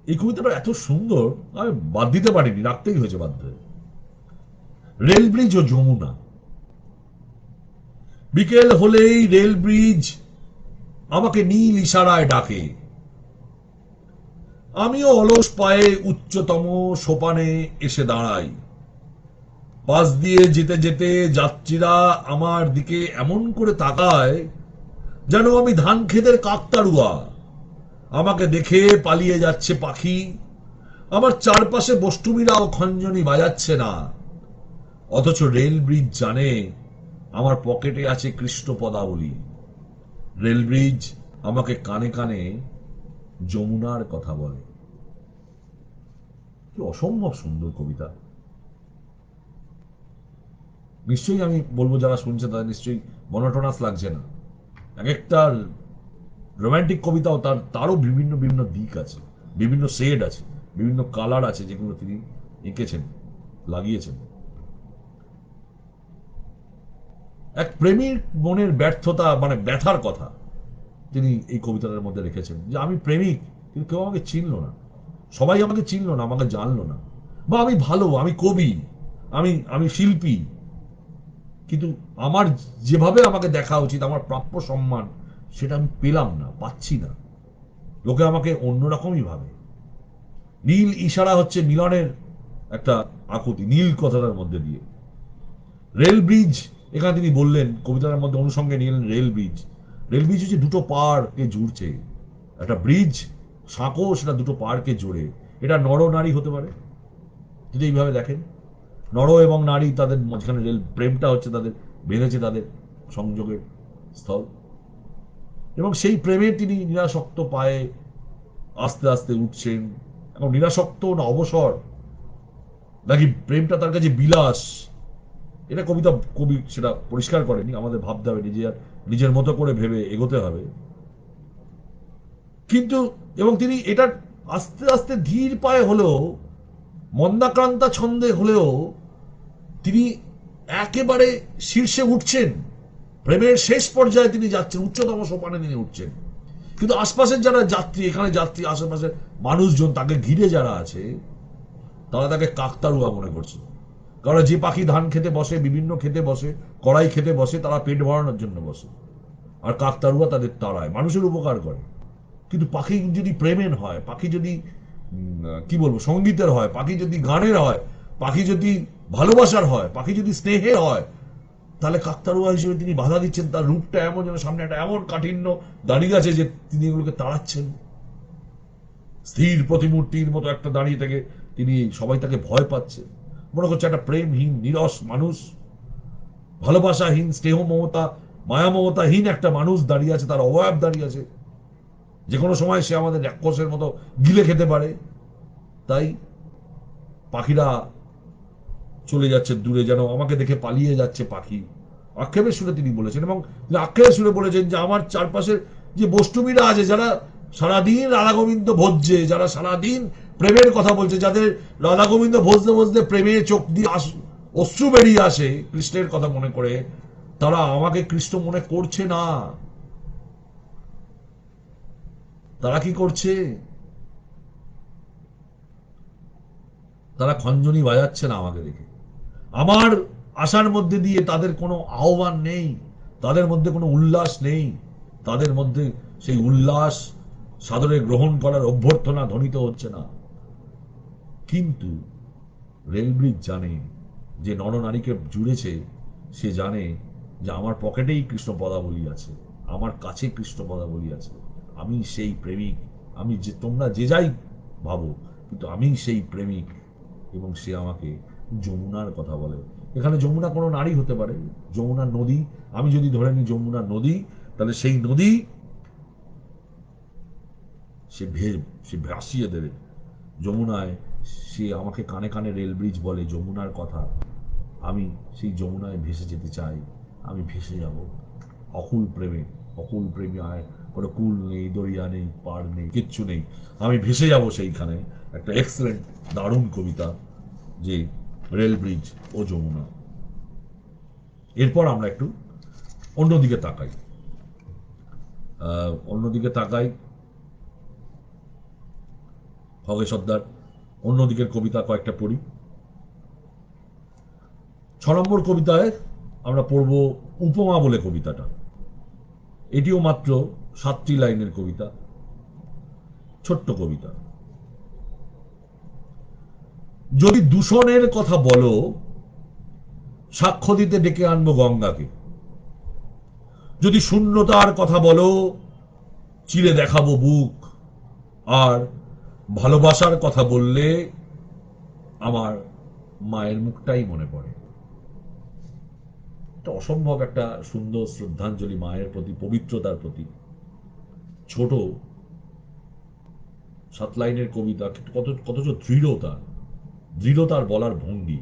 এই কবিতাটা এত সুন্দর, আমি বাদ দিতে পারিনি, রাখতেই হয়েছে বাধ্য হয়ে। রেল ব্রিজ ও যমুনা। বিকেল হলেই রেল ব্রিজ আমাকে নীল ইশারায় ডাকে। আমিও অলস পায়ে উচ্চতম সোপানে এসে দাঁড়াই। পাশ দিয়ে যেতে যেতে যাত্রীরা আমার দিকে এমন করে তাকায়, যেন আমি ধান ক্ষেতের কাকতাড়ুয়া। আমাকে দেখে পালিয়ে যাচ্ছে পাখি, আমার চারপাশে বষ্টুমিরাও খঞ্জনি বাজাচ্ছে না। অথচ রেল ব্রিজ জানে আমার পকেটে আছে কৃষ্ণ পদাবলী। রেল ব্রিজ আমাকে কানে কানে যমুনার কথা বলে। কি অসম্ভব সুন্দর কবিতা। নিশ্চয়ই আমি বলবো, যারা শুনছে তাদের নিশ্চয়ই মনোটোনাস লাগছে না। এক একটা রোমান্টিক কবিতাও তারও বিভিন্ন বিভিন্ন দিক আছে, বিভিন্ন শেড আছে, বিভিন্ন কালার আছে, যেগুলো তিনি এঁকেছেন, লাগিয়েছেন। এক প্রেমিক মনের ব্যর্থতা, মানে ব্যথার কথা তিনি এই কবিতাটার মধ্যে রেখেছেন, যে আমি প্রেমিক, কিন্তু কেউ আমাকে চিনল না, সবাই আমাকে চিনল না, আমাকে জানলো না। বা আমি ভালো, আমি কবি, আমি আমি শিল্পী, কিন্তু আমার যেভাবে আমাকে দেখা উচিত, আমার প্রাপ্য সম্মান, সেটা আমি পেলাম না, পাচ্ছি না। লোকে আমাকে অন্যরকমই ভাবে। নীল ইশারা হচ্ছে মিলনের একটা আকুতি, নীল কথাটার মধ্যে দিয়ে। রেল ব্রিজ, এখানে তিনি বললেন, কবিতার মধ্যে অনুষঙ্গে নিলেন রেল ব্রিজ। রেল ব্রিজ হচ্ছে দুটো পাড়কে জুড়ছে, একটা ব্রিজ সাঁকো, সেটা দুটো পাড়কে জোড়ে। এটা নর নারী হতে পারে, যদি এইভাবে দেখেন, নর এবং নারী, তাদের মাঝখানে রেল প্রেমটা হচ্ছে তাদের, বেঁধেছে তাদের সংযোগের স্থল। এবং সেই প্রেমে তিনি নিরাসক্ত পায়ে আস্তে আস্তে উঠছেন। এখন নিরাসক্ত না অবসর, নাকি প্রেমটা তার কাছে বিলাস, এটা কবি সেটা পরিষ্কার করেনি। আমাদের ভাবতে হবে, নিজের মতো করে ভেবে এগোতে হবে। কিন্তু এবং তিনি এটা আস্তে আস্তে ধীর পায়ে হলেও, মন্দাক্রান্তা ছন্দে হলেও তিনি একেবারে শীর্ষে উঠছেন, প্রেমের শেষ পর্যায়ে তিনি যাচ্ছেন, উচ্চতম সোপানে তিনি উঠছেন। কিন্তু আশপাশের যারা যাত্রী, এখানে যাত্রী, আশেপাশের মানুষজন, তাকে ঘিরে যারা আছে, তারা তাকে কাকতারুয়া মনে করছে। কারণ যে পাখি ধান খেতে বসে, বিভিন্ন খেতে বসে, কড়াই খেতে বসে, তারা পেট ভরানোর জন্য বসে, আর কাকতারুয়া তাদের তাড়ায়, মানুষের উপকার করে। কিন্তু পাখি যদি প্রেমের হয়, পাখি যদি কি বলবো সঙ্গীতের হয়, পাখি যদি গানের হয়, পাখি যদি ভালোবাসার হয়, পাখি যদি স্নেহের হয়, তাহলে কাকতারুয়া হিসেবে তিনি বাধা দিচ্ছেন। তার রূপটা এমন যেন সামনে একটা এমন কাঠিন্য দাঁড়িয়ে আছে যে তিনি এগুলোকে তাড়াচ্ছেন। স্থির প্রতিমূর্তির মতো একটা দাঁড়িয়ে থেকে তিনি, সবাই তাকে ভয় পাচ্ছে, মনে করছে একটা প্রেমহীন নিরস মানুষ, ভালোবাসাহীন, স্নেহ মমতা, মায়া মমতাহীন একটা মানুষ দাঁড়িয়ে আছে, তার অবয়ব দাঁড়িয়ে আছে, যে কোনো সময় সে আমাদের রাক্ষসের মতো গিলে খেতে পারে। তাই পাখিরা চলে যাচ্ছে দূরে, যেন আমাকে দেখে পালিয়ে যাচ্ছে পাখি, আক্ষেপের সুরে তিনি বলেছেন। এবং তিনি আক্ষেপের সুরে বলেছেন যে আমার চারপাশের যে বষ্টুমীরা আছে, যারা সারাদিন রাধা গোবিন্দ ভজছে, যারা সারাদিন প্রেমের কথা বলছে, যাদের রাধা গোবিন্দ ভজতে ভজতে প্রেমে চোখ দিয়ে অশ্রু বেরিয়ে আসে কৃষ্ণের কথা মনে করে, তারা আমাকে কৃষ্ণ মনে করছে না। তারা কি করছে? তারা খঞ্জনি বাজাচ্ছে না আমাকে দেখে। আমার আশার মধ্যে দিয়ে তাদের কোনো আহ্বান নেই, তাদের মধ্যে কোনো উল্লাস নেই, তাদের মধ্যে সেই উল্লাস সাদরে গ্রহণ করার অভ্যর্থনা ধ্বনিত হচ্ছে না। কিন্তু রেলব্রিজ জানে যে নরনারীকে জুড়েছে, সে জানে যে আমার পকেটেই কৃষ্ণ পদাবলী আছে, আমার কাছে কৃষ্ণ পদাবলী আছে, আমি সেই প্রেমিক। আমি যে, তোমরা যে যাই ভাবো, কিন্তু আমি সেই প্রেমিক। এবং সে আমাকে যমুনার কথা বলে। এখানে যমুনা কোনো নারী হতে পারে, যমুনা নদী, আমি যদি ধরে নিই যমুনা নদী, তাহলে সেই নদী সে ভাসিয়ে দেবে যমুনায়। সে আমাকে কানে কানে রেল ব্রিজ বলে যমুনার কথা, আমি সেই যমুনায় ভেসে যেতে চাই, আমি ভেসে যাব অকুল প্রেমে। অকুল প্রেমে আয়, কোনো কুল নেই, দরিয়া নেই, পার নেই, কিচ্ছু নেই, আমি ভেসে যাব সেইখানে। একটা এক্সেলেন্ট, দারুণ কবিতা, যে রেল ব্রিজ ও যমুনা। এরপর আমরা একটু অন্যদিকে তাকাই। অন্যদিকে তাকাই, খগেশ সর্দার অন্যদিকের কবিতা কয়েকটা পড়ি। 6 নম্বর কবিতায় আমরা পড়ব উপমা বলে কবিতাটা। এটিও মাত্র 7টি লাইনের কবিতা, ছোট্ট কবিতা। যদি দূষণের কথা বলো, সাক্ষ্য দিতে ডেকে আনবো গঙ্গাকে। যদি শূন্যতার কথা বলো, চিরে দেখাবো বুক। আর ভালোবাসার কথা বললে আমার মায়ের মুখটাই মনে পড়ে। এটা অসম্ভব একটা সুন্দর শ্রদ্ধাঞ্জলি মায়ের প্রতি, পবিত্রতার প্রতি। ছোট 7 লাইনের কবিতা, কতচ দৃঢ়তার বলার ভঙ্গি।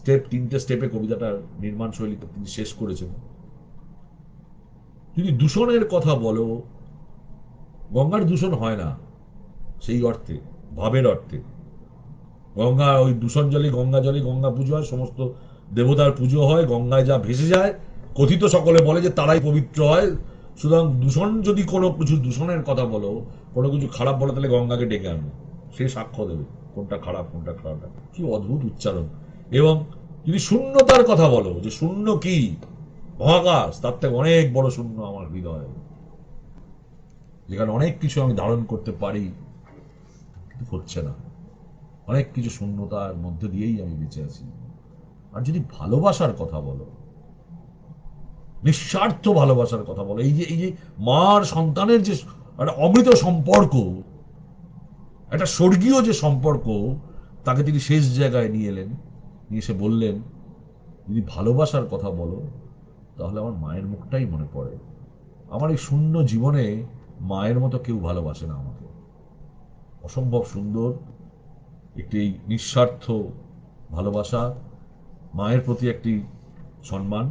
3টে স্টেপে কবিতাটার নির্মাণ শৈলীতে তিনি শেষ করেছেন। যদি দূষণের কথা বলো, গঙ্গার দূষণ হয় না সেই অর্থে, ভাবের অর্থে। গঙ্গা ওই দূষণ জলে, গঙ্গা জলে গঙ্গা পুজো হয়, সমস্ত দেবতার পুজো হয়, গঙ্গায় যা ভেসে যায়, কথিত সকলে বলে যে তারাই পবিত্র হয়। সুতরাং দূষণ, যদি কোনো কিছু দূষণের কথা বলো, কোনো কিছু খারাপ বলো, তাহলে গঙ্গাকে ডেকে আনো, সে সাক্ষ্য দেবে কোনটা খারাপ কোনটা খারাপ। কি অদ্ভুত উচ্চারণ। এবং যদি শূন্যতার কথা বলো, যে শূন্য কি, মহাকাশ, তার থেকে অনেক বড় শূন্য আমার হৃদয়, যেখানে অনেক কিছু আমি ধারণ করতে পারি, কিন্তু হচ্ছে না, অনেক কিছু শূন্যতার মধ্যে দিয়েই আমি বেঁচে আছি। আর যদি ভালোবাসার কথা বলো, নিঃস্বার্থ ভালোবাসার কথা বলো, এই যে মার সন্তানের যে একটা অমৃত সম্পর্ক, একটা স্বর্গীয় যে সম্পর্ক, তাকে তিনি শেষ জায়গায় নিয়ে এলেন, নিয়ে এসে বললেন, যদি ভালোবাসার কথা বলো, তাহলে আমার মায়ের মুখটাই মনে পড়ে। আমার এই শূন্য জীবনে মায়ের মতো কেউ ভালোবাসে না আমাকে। অসম্ভব সুন্দর একটি নিঃস্বার্থ ভালোবাসা, মায়ের প্রতি একটি সম্মান,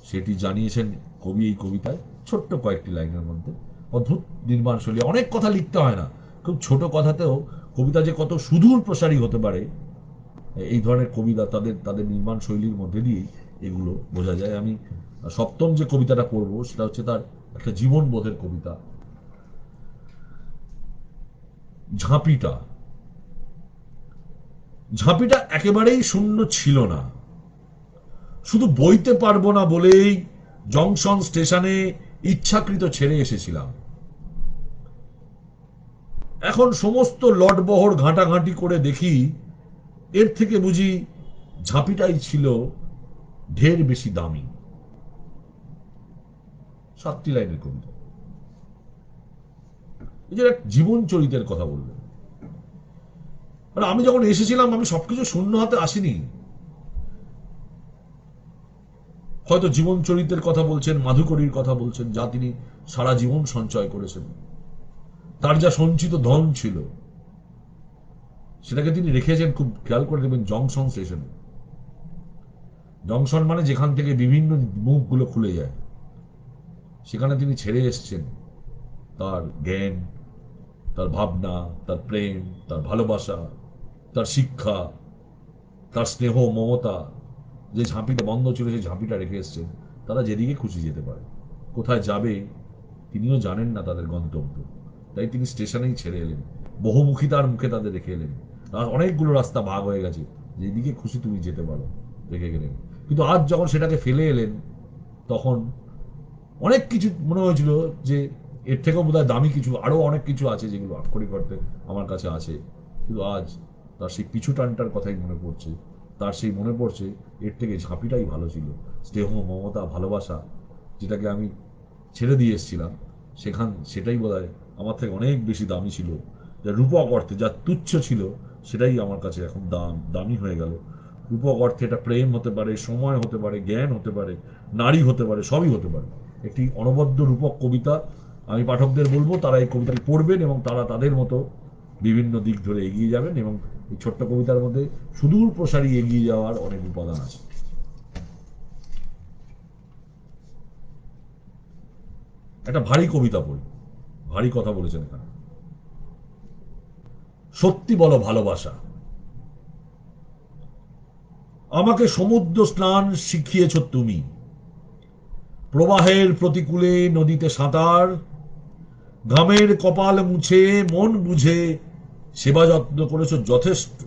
সেটি জানিয়েছেন কবি এই কবিতায় ছোট্ট কয়েকটি লাইনের মধ্যে। অদ্ভুত নির্মাণ শৈলী, অনেক কথা লিখতে হয় না, খুব ছোট কথাতেও কবিতা যে কত সুদূর প্রসারী হতে পারে, এই ধরনের কবিতা তাদের তাদের নির্মাণ শৈলীর মধ্যে দিয়েই এগুলো বোঝা যায়। আমি সপ্তম যে কবিতাটা পড়ব সেটা হচ্ছে তার একটা জীবনবোধের কবিতা, ঝাঁপিটা। ঝাঁপিটা একেবারেই শূন্য ছিল না, শুধু বইতে পারবো না বলেই জংশন স্টেশনে ইচ্ছাকৃত ছেড়ে এসেছিলাম। এখন সমস্ত লটবহর ঘাঁটাঘাঁটি করে দেখি এর থেকে বুঝি ঝাঁপিটাই ছিল ঢের বেশি দামি। 7টি লাইনের কবিতা। এই যে এক জীবন চরিতের কথা বললেন, আমি যখন এসেছিলাম আমি সবকিছু শূন্য হাতে আসিনি। হয়তো জীবন চরিতের কথা বলছেন, মাধুকরীর কথা বলছেন, যা তিনি সারা জীবন সঞ্চয় করেছেন, তার যা সঞ্চিত ধন ছিল সেটাকে তিনি রেখেছেন। খুব খেয়াল করে দেবেন জংশন স্টেশনে। জংশন মানে যেখান থেকে বিভিন্ন মুখগুলো খুলে যায়, সেখানে তিনি ছেড়ে এসছেন তার জ্ঞান, তার ভাবনা, তার প্রেম, তার ভালোবাসা, তার শিক্ষা, তার স্নেহ মমতা। যে ঝাঁপিটা বন্ধ ছিল সেই ঝাঁপিটা রেখে এসছেন। তারা যেদিকে খুশি যেতে পারে, কোথায় যাবে তিনিও জানেন না তাদের গন্তব্য, তাই তিনি স্টেশনেই ছেড়ে এলেন। বহুমুখিতার মুখে তাদের রেখে এলেন। আর অনেকগুলো রাস্তা ভাগ হয়ে গেছে, যেদিকে খুশি তুমি যেতে পারো, রেখে গেলেন। কিন্তু আজ যখন সেটাকে ফেলে এলেন, তখন অনেক কিছু মনে হয়েছিল যে এর থেকেও বোধহয় দামি কিছু, আরো অনেক কিছু আছে যেগুলো আক্ষরিক অর্থে আমার কাছে আছে। কিন্তু আজ তার সেই পিছু টানটার কথাই মনে পড়ছে। তার সেই মনে পড়ছে এর থেকে ঝাঁপিটাই ভালো ছিল। স্নেহ মমতা ভালোবাসা যেটাকে আমি ছেড়ে দিয়ে এসেছিলাম, সেটাই বোধহয় আমার থেকে অনেক বেশি দামি ছিল। যা রূপক অর্থে যা তুচ্ছ ছিল, সেটাই আমার কাছে এখন দামি হয়ে গেল। রূপক অর্থে এটা প্রেম হতে পারে, সময় হতে পারে, জ্ঞান হতে পারে, নারী হতে পারে, সবই হতে পারে। একটি অনবদ্য রূপক কবিতা। আমি পাঠকদের বলবো তারা এই কবিতাটি পড়বেন এবং তারা তাদের মতো বিভিন্ন দিক ধরে এগিয়ে যাবেন। এবং এই ছোট্ট কবিতার মধ্যে সুদূর প্রসারী এগিয়ে যাওয়ার অনেক উপাদান আছে। একটা ভারী কবিতা পড়ি, ভারী কথা বলেছেন এখানে। সত্যি বলো ভালোবাসা, আমাকে সমুদ্র স্নান শিখিয়েছ তুমি, প্রবাহের প্রতিকূলে নদীতে সাঁতার, ঘামের কপাল মুছে মন বুঝে সেবা যত্ন করেছ যথেষ্ট।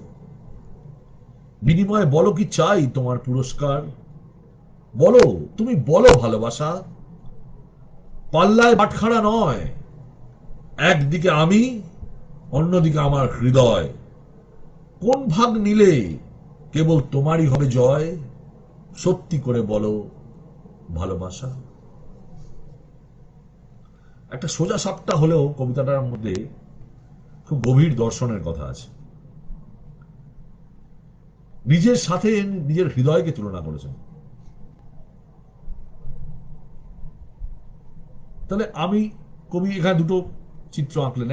বিনিময়ে বলো কি চাই তোমার পুরস্কার, বলো তুমি বলো ভালোবাসা। পাল্লায় বাটখারা নয়, একদিকে আমি, অন্যদিকে আমার হৃদয়, কোন ভাগ নিলে কেবল তোমারই হবে জয়, সত্যি করে বলো ভালোবাসা। একটা সোজা সাপটা হলেও কবিতাটার মধ্যে খুব গভীর দর্শনের কথা আছে। নিজের সাথে নিজের হৃদয়কে তুলনা করেছেন। তাহলে আমি, কবি এখানে দুটো চিত্র আঁকলেন।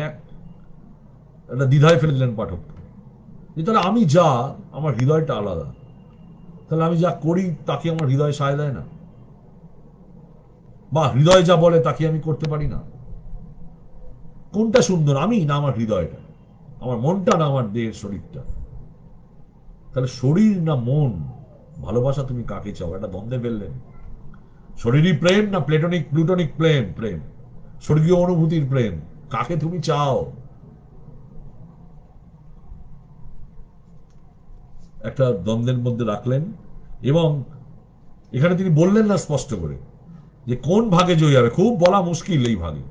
একটা দ্বিধায় ফেলে দিলেন পাঠক, যে তাহলে আমি যা, আমার হৃদয়টা আলাদা, তাহলে আমি যা করি তাকে আমার হৃদয় সায় দেয় না, বা হৃদয় যা বলে তাকে আমি করতে পারি না। কোনটা সুন্দর, আমি না আমার হৃদয়টা, আমার মনটা না আমার দেহের শরীরটা? তাহলে শরীর না মন, ভালোবাসা তুমি কাকে চাও? একটা দ্বন্দ্বে ফেললেন। শরীরই প্রেম না প্লুটনিক প্রেম, প্রেম স্বর্গীয় অনুভূতির প্রেম, কাকে তুমি চাও? একটা দ্বন্দ্বের মধ্যে রাখলেন। এবং এখানে তিনি বললেন না স্পষ্ট করে যে কোন ভাগে জয়ী হবে। খুব বলা মুশকিল এই ভাগে।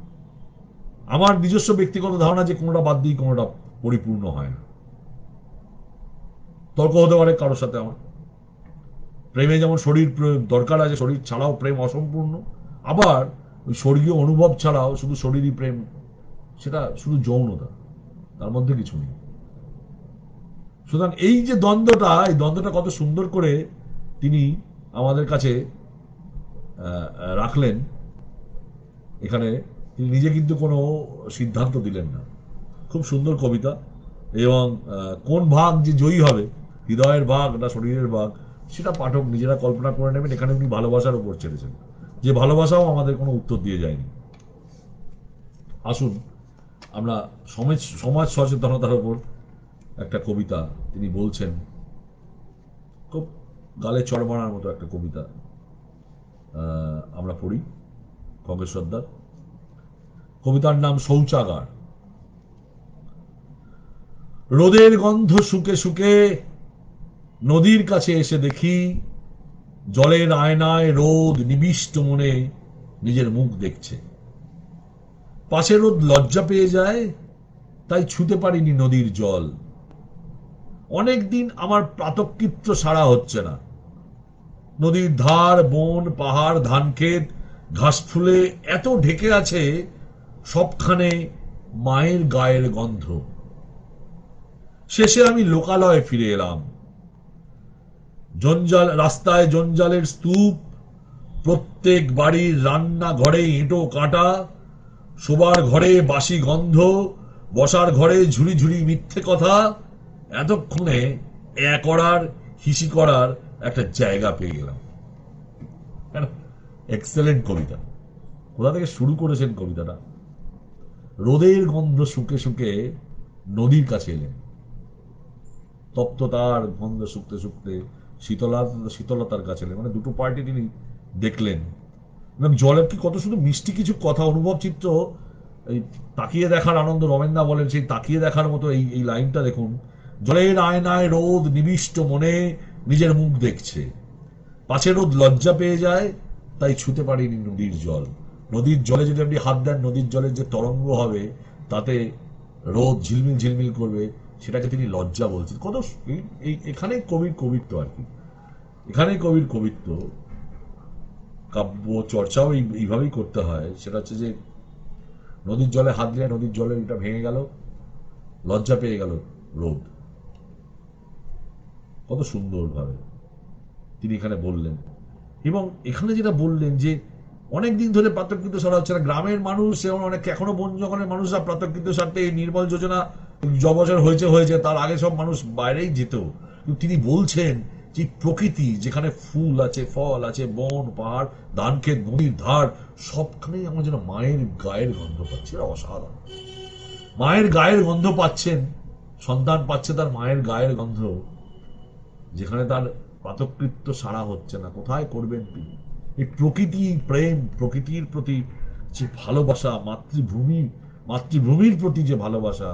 আমার নিজস্ব ব্যক্তিগত ধারণা যে কোনোটা বাদ দিয়ে কোনোটা পরিপূর্ণ হয় না। তর্ক হতে পারে কারোর সাথে আমার। প্রেমে যেমন শরীর দরকার আছে, শরীর ছাড়াও প্রেম অসম্পূর্ণ। আবার ওই স্বর্গীয় অনুভব ছাড়াও শুধু শরীরই প্রেম, সেটা শুধু যৌনতা, তার মধ্যে কিছু নেই। সুতরাং এই যে দ্বন্দ্বটা, এই দ্বন্দ্বটা কত সুন্দর করে তিনি আমাদের কাছে রাখলেন এখানে। তিনি নিজে কিন্তু কোনো সিদ্ধান্ত দিলেন না। খুব সুন্দর কবিতা। এবং কোন ভাগ যে জয়ী হবে, হৃদয়ের ভাগ না শরীরের ভাগ, সেটা পাঠক নিজেরা কল্পনা করে নেবেন। এখানে উনি ভালোবাসার উপর ছেড়েছেন, যে ভালোবাসাও আমাদের কোনো উত্তর দিয়ে যায়নি। আসুন আমরা সমাজ সচেতনতার উপর একটা কবিতা তিনি বলছেন, খুব গালে চড় মারার মতো একটা কবিতা আমরা পড়ি খগেশ সর্দার। কবিতার নাম শৌচাগার। রোদের গন্ধ শুকে শুকে নদীর কাছে এসে দেখি, জলের আয়নায় রোদ নিবিষ্ট মনে নিজের মুখ দেখছে। পাশে রোদ লজ্জা পেয়ে যায়, তাই ছুতে পারিনি নদীর জল। অনেকদিন আমার প্রাতকৃত্য সারা হচ্ছে না। নদীর ধার, বন, পাহাড়, ধানক্ষেত, ঘাস ফুলে এত ঢেকে আছে, সবখানে মায়ের গায়ের গন্ধ। শেষে আমি লোকালয়ে ফিরে এলাম। জঞ্জাল রাস্তায় জঞ্জালের স্তূপ, প্রত্যেক বাড়ির রান্নাঘরে এঁটো কাটা, শোবার ঘরে বাসি গন্ধ, বসার ঘরে ঝুড়ি ঝুড়ি মিথ্যে কথা। এতক্ষণে করার হিসি করার একটা জায়গা পেয়ে গেলাম। এক্সেলেন্ট কবিতা। কোথা থেকে শুরু করেছেন কবিতাটা? রোদের গন্ধ শুকে শুকে নদীর কাছে এলেন। তপ্ততার গন্ধ শুকতে শুকতে শীতলতার কাছে এলেন। মানে দুটো পার্টি তিনি দেখলেন এবং জলের কি কত শুধু মিষ্টি কিছু কথা, অনুভব চিত্র। এই তাকিয়ে দেখার আনন্দ, রমেনদা বলেন, সেই তাকিয়ে দেখার মতো এই এই লাইনটা দেখুন। জলের আয়নায় রোদ নিবিষ্ট মনে নিজের মুখ দেখছে। পাছে রোদ লজ্জা পেয়ে যায়, তাই ছুতে পারিনি নদীর জল। নদীর জলে যদি আপনি হাত দেন, নদীর জলের যে তরঙ্গ হবে তাতে রোদ ঝিলমিল ঝিলমিল করবে, সেটাকে তিনি লজ্জা বলছেন। কত এখানেই কবির কবিত্ব আর কি, এখানেই কবির কবিত্ব। কাব্য চর্চাও এইভাবেই করতে হয়। সেটা হচ্ছে যে নদীর জলে হাত দিলে নদীর জলে এটা ভেঙে গেল, লজ্জা পেয়ে গেল রোদ। কত সুন্দরভাবে তিনি এখানে বললেন। এবং এখানে যেটা বললেন যে অনেকদিন ধরে প্রাতঃকৃত্য সারা হচ্ছে না। গ্রামের মানুষ এবং অনেক এখনো বন জঙ্গলের মানুষরা প্রাতঃকৃত্য সারতে এই নির্মল যোজনা বছর হয়েছে, তার আগে সব মানুষ বাইরেই যেত। কিন্তু তিনি বলছেন যে প্রকৃতি যেখানে ফুল আছে, ফল আছে, বন, পাহাড়, ধানক্ষেত, নদীর ধার, সবখানেই আমরা যেন মায়ের গায়ের গন্ধ পাচ্ছি। অসাধারণ। মায়ের গায়ের গন্ধ পাচ্ছেন, সন্তান পাচ্ছে তার মায়ের গায়ের গন্ধ, যেখানে তার প্রাতঃকৃত্য সারা হচ্ছে না। কোথায় করবেন তিনি? এই প্রকৃতি প্রেম, প্রকৃতির প্রতি যে ভালোবাসা, মাতৃভূমির প্রতি যে ভালোবাসা,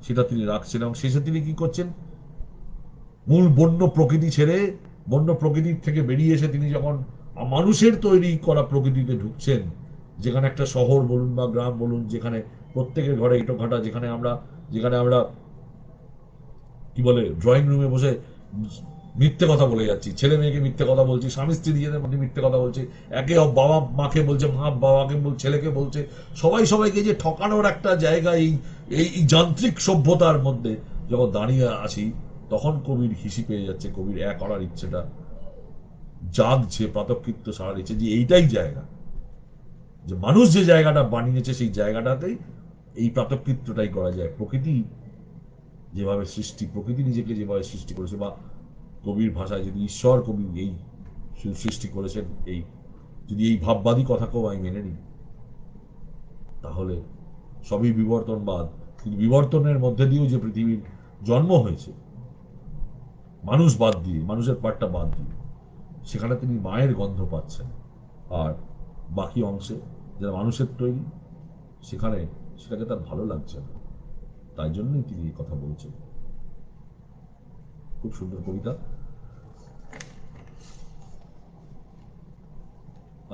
সেটা তিনি রাখছেন। এবং শেষে তিনি কি করছেন? মূল বন্য প্রকৃতি ছেড়ে, বন্য প্রকৃতির থেকে বেরিয়ে এসে তিনি যখন মানুষের তৈরি করা প্রকৃতিতে ঢুকছেন, যেখানে একটা শহর বলুন বা গ্রাম বলুন, যেখানে প্রত্যেকের ঘরে ইটো ঘাটা, যেখানে আমরা কি বলে ড্রয়িং রুমে বসে মিথ্যে কথা বলে যাচ্ছি, ছেলে মেয়েকে মিথ্যে কথা বলছি, স্বামী স্ত্রী নিজেদের মধ্যে মিথ্যে কথা বলছে, একে বাবা মাকে বলছে, মা বাবাকে ছেলেকে বলছে, সবাই সবাইকে যে ঠকানোর একটা জায়গা এই এই যান্ত্রিক সভ্যতার মধ্যে যখন দাঁড়িয়ে আছি, তখন কবির হিসি পেয়ে যাচ্ছে, কবির করার ইচ্ছেটা জাগছে, প্রাতঃকৃত্য সারার ইচ্ছে, যে এইটাই জায়গা, যে মানুষ যে জায়গাটা বানিয়েছে সেই জায়গাটাতেই এই প্রাতঃকৃত্যটাই করা যায়। প্রকৃতি যেভাবে সৃষ্টি, প্রকৃতি নিজেকে যেভাবে সৃষ্টি করেছে, বা কবির ভাষায় যদি ঈশ্বর কবি এই সৃষ্টি করেছেন, এই যদি এই ভাববাদী কথাকেও আমি মেনে নিই, তাহলে সবই বিবর্তনবাদ। কিন্তু বিবর্তনের মধ্যে দিয়েও যে পৃথিবীর জন্ম হয়েছে, মানুষ বাদ দিয়ে, মানুষের পাটটা বাদ দিয়ে, সেখানে তিনি মায়ের গন্ধ পাচ্ছেন। আর বাকি অংশে যারা মানুষের তৈরি, সেটাকে তার ভালো লাগছে না, তাই জন্যই তিনি এই কথা বলছেন। খুব সুন্দর কবিতা।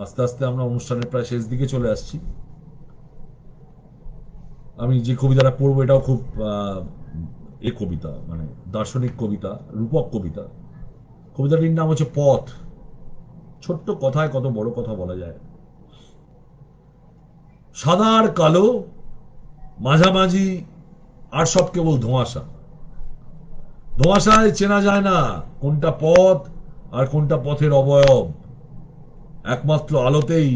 আস্তে আস্তে আমরা অনুষ্ঠানের প্রায় শেষ দিকে চলে আসছি। আমি যে কবিতাটা পড়বো এটাও খুব কবিতা, মানে দার্শনিক কবিতা, রূপক কবিতা। কবিতাটির নাম হচ্ছে পথ। ছোট্ট কথায় কত বড় কথা বলা যায়। সাদা আর কালো, মাঝামাঝি আর সব কেবল ধোঁয়াশা। ধোঁয়াশায় চেনা যায় না কোনটা পথ আর কোনটা পথের অবয়ব। একমাত্র আলোতেই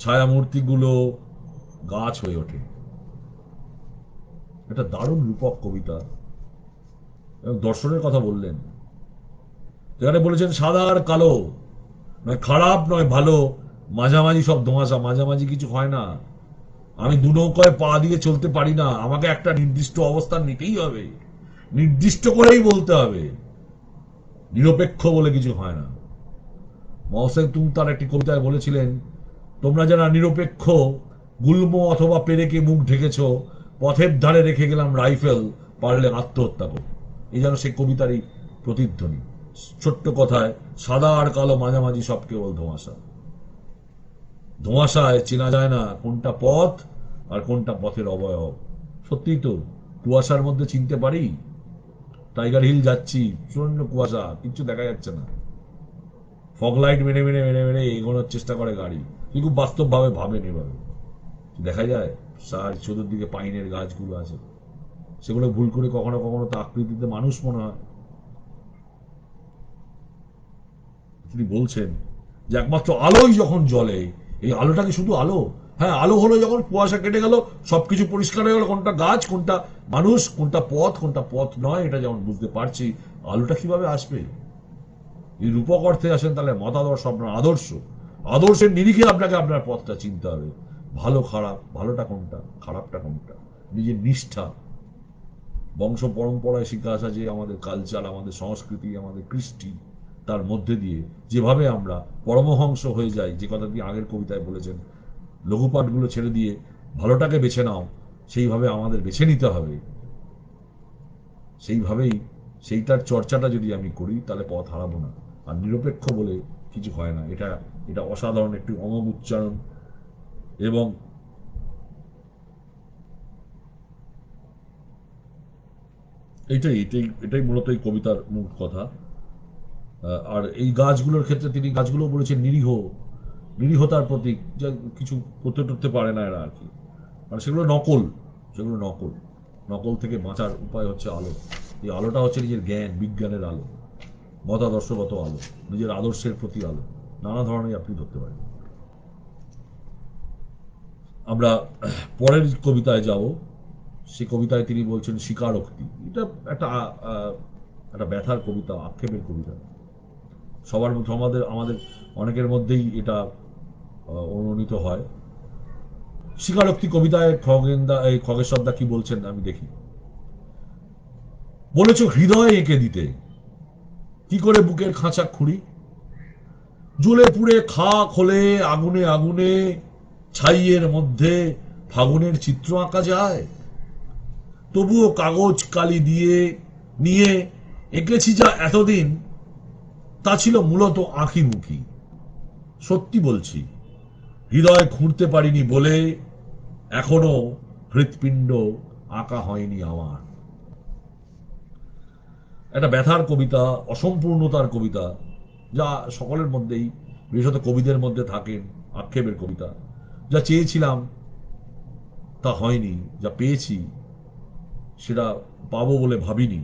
ছায়ামূর্তিগুলো গাছ হয়ে ওঠে। এটা দারুণ রূপক কবিতা। এবং দর্শনের কথা বললেন, যেখানে বলেছেন সাদা আর কালো, নয় খারাপ নয় ভালো, মাঝামাঝি সব ধোঁয়াশা। মাঝামাঝি কিছু হয় না। আমি দু নৌকায় পা দিয়ে চলতে পারি না, আমাকে একটা নির্দিষ্ট অবস্থান নিতেই হবে, নির্দিষ্ট করেই বলতে হবে। নিরপেক্ষ বলে কিছু হয় না। মহসেন তুং তার একটি কবিতায় বলেছিলেন, তোমরা যারা নিরপেক্ষ, গুল্ম অথবা পেরেকে মুখ ঢেকেছ, পথের ধারে রেখে গেলাম রাইফেল, পারলে আত্মহত্যা করো। এই যেন সেই কবিতারই প্রতিধ্বনি। ছোট্ট কথায়, সাদা আর কালো মাঝামাঝি সব কেবল ধোঁয়াশা। ধোঁয়াশায় চেনা যায় না কোনটা পথ আর কোনটা পথের অবয়ব। সত্যিই তো, কুয়াশার মধ্যে চিনতে পারি। টাইগার হিল যাচ্ছি, প্রচন্ড কুয়াশা, কিচ্ছু দেখা যাচ্ছে না। ফগ লাইট মেরে মেরে মেরে মেরে এগোনোর চেষ্টা করে গাড়ি, কিন্তু খুব বাস্তবভাবে ভাবেন এভাবে। দেখা যায় চতুর্দিকে পাইনের গাছগুলো আছে, সেগুলো ভুল করে কখনো কখনো তো আকৃতিতে মানুষ মনে হয়। তিনি বলছেন যে একমাত্র আলোই যখন জ্বলে, এই আলোটা কি শুধু আলো? হ্যাঁ, আলো হলো যখন কুয়াশা কেটে গেল, সবকিছু পরিষ্কার হয়ে গেল, কোনটা গাছ, কোনটা মানুষ, কোনটা পথ নয়, এটা যেমন বুঝতে পারছি, আলোটা কিভাবে আসবে? এই রূপক অর্থে আসেন তাহলে মতাদর্শ, আপনার আদর্শ, আদর্শের নিরিখে আপনাকে আপনার পথটা চিনতে হবে। ভালো খারাপ, ভালোটা কোনটা, খারাপটা কোনটা, নিজের নিষ্ঠা। বংশ পরম্পরায় শিখে আসা যে আমাদের কালচার, আমাদের সংস্কৃতি, আমাদের কৃষ্টি, তার মধ্যে দিয়ে যেভাবে আমরা পরমহংস হয়ে যাই, যে কথাটি আগের কবিতায় বলেছেন, লঘুপাঠগুলো ছেড়ে দিয়ে ভালোটাকে বেছে নাও, সেইভাবে আমাদের বেছে নিতে হবে। সেইভাবেই সেইটার চর্চাটা যদি আমি করি, তাহলে পথ হারাবো না। আর নিরপেক্ষ বলে কিছু হয় না, এটা এটা অসাধারণ একটি অমোঘ উচ্চারণ। এবং এটাই মূলত এই কবিতার মূল কথা। আর এই গাছগুলোর ক্ষেত্রে তিনি গাছগুলো বলেছেন নিরীহ, নিরীহতার প্রতীক, যা কিছু করতে টরতে পারে না এরা আর কি। মানে সেগুলো নকল, সেগুলো নকল। নকল থেকে বাঁচার উপায় হচ্ছে আলো। এই আলোটা হচ্ছে নিজের জ্ঞান, বিজ্ঞানের আলো, মতাদর্শগত আলো, নিজের আদর্শের প্রতি আলো। নানা ধরনের আপনি ধরতে পারেন। আমরা পরের কবিতায় যাব। সে কবিতায় তিনি বলছেন স্বীকারোক্তি। এটা একটা একটা ব্যথার কবিতা, আক্ষেপের কবিতা। সবার মধ্যে, আমাদের অনেকের মধ্যেই এটা অনুনীত হয়। স্বীকারোক্তি কবিতায় খগেশ্বর দা কি বলছেন আমি দেখি। বলেছ হৃদয় এঁকে দিতে, কি করে বুকের খাঁচা খুঁড়ি, জ্বলে পুড়ে খাক হলে আগুনে আগুনে, ছাইয়ের মধ্যে ফাগুনের চিত্র আঁকা যায়, তবুও কাগজ কালি দিয়ে নিয়ে এঁকেছি যা এতদিন, তা ছিল মূলত আঁকিমুখী। সত্যি বলছি, হৃদয় খুঁড়তে পারিনি বলে এখনো হৃৎপিণ্ড আঁকা হয়নি আমার। একটা ব্যথার কবিতা, অসম্পূর্ণতার কবিতা, যা সকলের মধ্যেই, বিশেষত কবিদের মধ্যে থাকেন। আক্ষেপের কবিতা, যা চেয়েছিলাম তা হয়নি, যা পেয়েছি সেটা পাবো বলে ভাবিনি।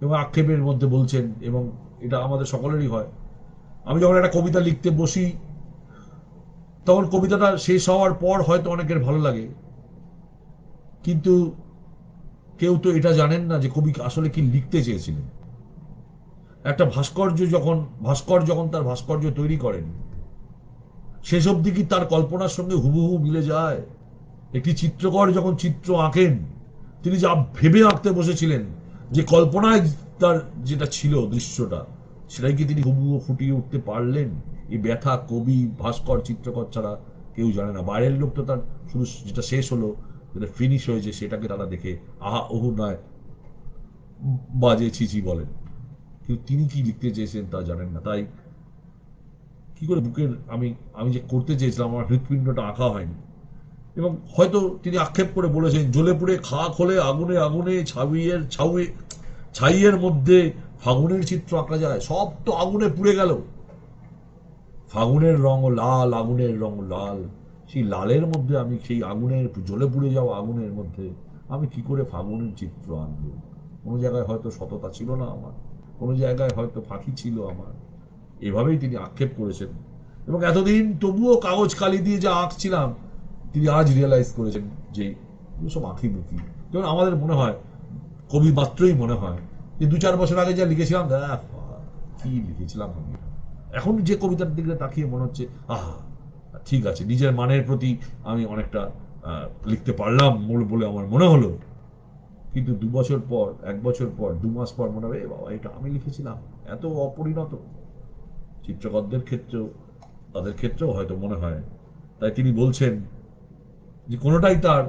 এবং আক্ষেপের মধ্যে বলছেন, এবং এটা আমাদের সকলেরই হয়। আমি যখন একটা কবিতা লিখতে বসি, তখন কবিতাটা শেষ হওয়ার পর হয়তো অনেকের ভালো লাগে, কিন্তু কেউ তো এটা জানেন না যে কবি আসলে কি লিখতে চেয়েছিলেন। একটা ভাস্কর যখন তার ভাস্কর্য তৈরি করেন, শেষ অবধি কি তার কল্পনার সঙ্গে হুবহু মিলে যায়? একটি চিত্রকর যখন চিত্র আঁকেন, তিনি যা ভেবে আঁকতে বসেছিলেন, যে কল্পনায় তার যেটা ছিল দৃশ্যটা, সেটাই কি তিনি হুবহু ফুটিয়ে উঠতে পারলেন? এই ব্যথা কবি, ভাস্কর, চিত্রকর ছাড়া কেউ জানে না। বাইরের লোক তো তার শুধু যেটা শেষ হলো, যেটা ফিনিশ হয়েছে, সেটাকে তারা দেখে আহা ওহু নয় বাজে ছিচি বলেন, কিন্তু তিনি কি লিখতে চেয়েছেন তা জানেন না। তাই কি করে বুকের, আমি আমি যে করতে চেয়েছিলাম, আমার হৃৎপিণ্ডটা আঁকা হয়নি। এবং হয়তো তিনি আক্ষেপ করে বলেছেন, জ্বলে পুড়ে খাক হলে আগুনে আগুনে, ছাইয়ের মধ্যে ফাগুনের চিত্র আঁকা যায়। সব তো আগুনে পুড়ে গেল, ফাগুনের রং লাল, আগুনের রং লাল। সেই লালের মধ্যে আমি, সেই আগুনের, জ্বলে পুড়ে যাওয়া আগুনের মধ্যে আমি কি করে ফাগুনের চিত্র আনবো? কোনো জায়গায় হয়তো সততা ছিল না আমার, কোনো জায়গায় হয়তো ফাঁকি ছিল আমার। এভাবেই তিনি আক্ষেপ করেছেন। এবং এতদিন তবুও কাগজ কালি দিয়ে যা আঁকছিলাম, তিনি আজ রিয়েলাইজ করেছেন যে সব আঁকিবুকি। যেমন আমাদের মনে হয়, কবি মাত্রই মনে হয় যে 2-4 বছর আগে যা লিখেছিলাম, কি লিখেছিলাম আমি। এখন যে কবিতার দিকে তাকিয়ে মনে হচ্ছে, আহা ঠিক আছে, নিজের মানের প্রতি আমি অনেকটা লিখতে পারলাম মূল বলে আমার মনে হলো। কিন্তু 2 বছর পর, 1 বছর পর, 2 মাস পর মনে হবে এ বাবা এটা আমি লিখেছিলাম। এত অপরিণত। চিত্রকরদের ক্ষেত্রেও, তাদের ক্ষেত্রেও হয়তো মনে হয়। তাই তিনি বলছেন যে কোনোটাই তার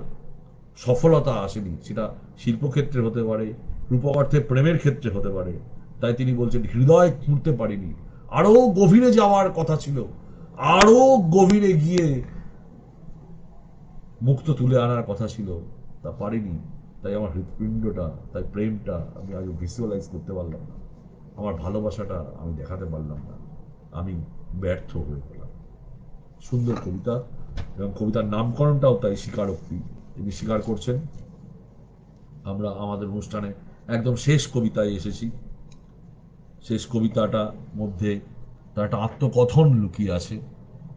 সফলতা আসেনি, সেটা শিল্পক্ষেত্রে হতে পারে, রূপক প্রেমের ক্ষেত্রে হতে পারে। তাই তিনি বলছেন হৃদয় খুঁড়তে পারিনি, আরো গভীরে যাওয়ার কথা ছিল, আরো গভীরে গিয়ে মুক্ত তুলে আনার কথা ছিল, তা পারিনি। তাই আমার হৃৎপিণ্ডটা, তাই প্রেমটা আমি আগে ভিজুয়ালাইজ করতে পারলাম না, আমার ভালোবাসাটা আমি দেখাতে পারলাম না, আমি ব্যর্থ হয়ে গেলাম। সুন্দর কবিতা, এবং কবিতার নামকরণটাও তাই স্বীকারোক্তি, তিনি স্বীকার করছেন। আমরা আমাদের অনুষ্ঠানে একদম শেষ কবিতায় এসেছি। শেষ কবিতাটা মধ্যে তার একটা আত্মকথন লুকিয়ে আছে,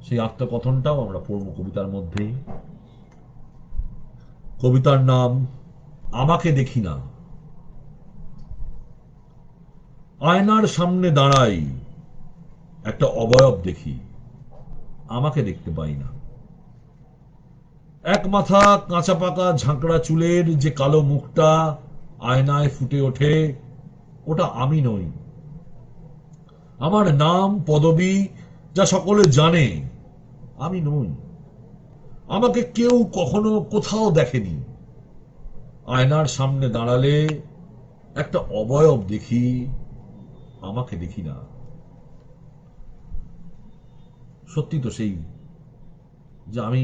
সেই আত্মকথনটাও আমরা পড়ব কবিতার মধ্যেই। কবিতার নাম আমাকে দেখি না। আয়নার সামনে দাঁড়াই, একটা অবয়ব দেখি, আমাকে দেখতে পাই না। এক মাথা কাঁচা পাকা ঝাঁকড়া চুলের যে কালো মুখটা আয়নায় ফুটে ওঠে, ওটা আমি নই। আমার নাম পদবি যা সকলে জানে, আমি নই। আমাকে কেউ কখনো কোথাও দেখেনি। আয়নার সামনে দাঁড়ালে একটা অবয়ব দেখি, আমাকে দেখি না। সত্যি তো সেই, যে আমি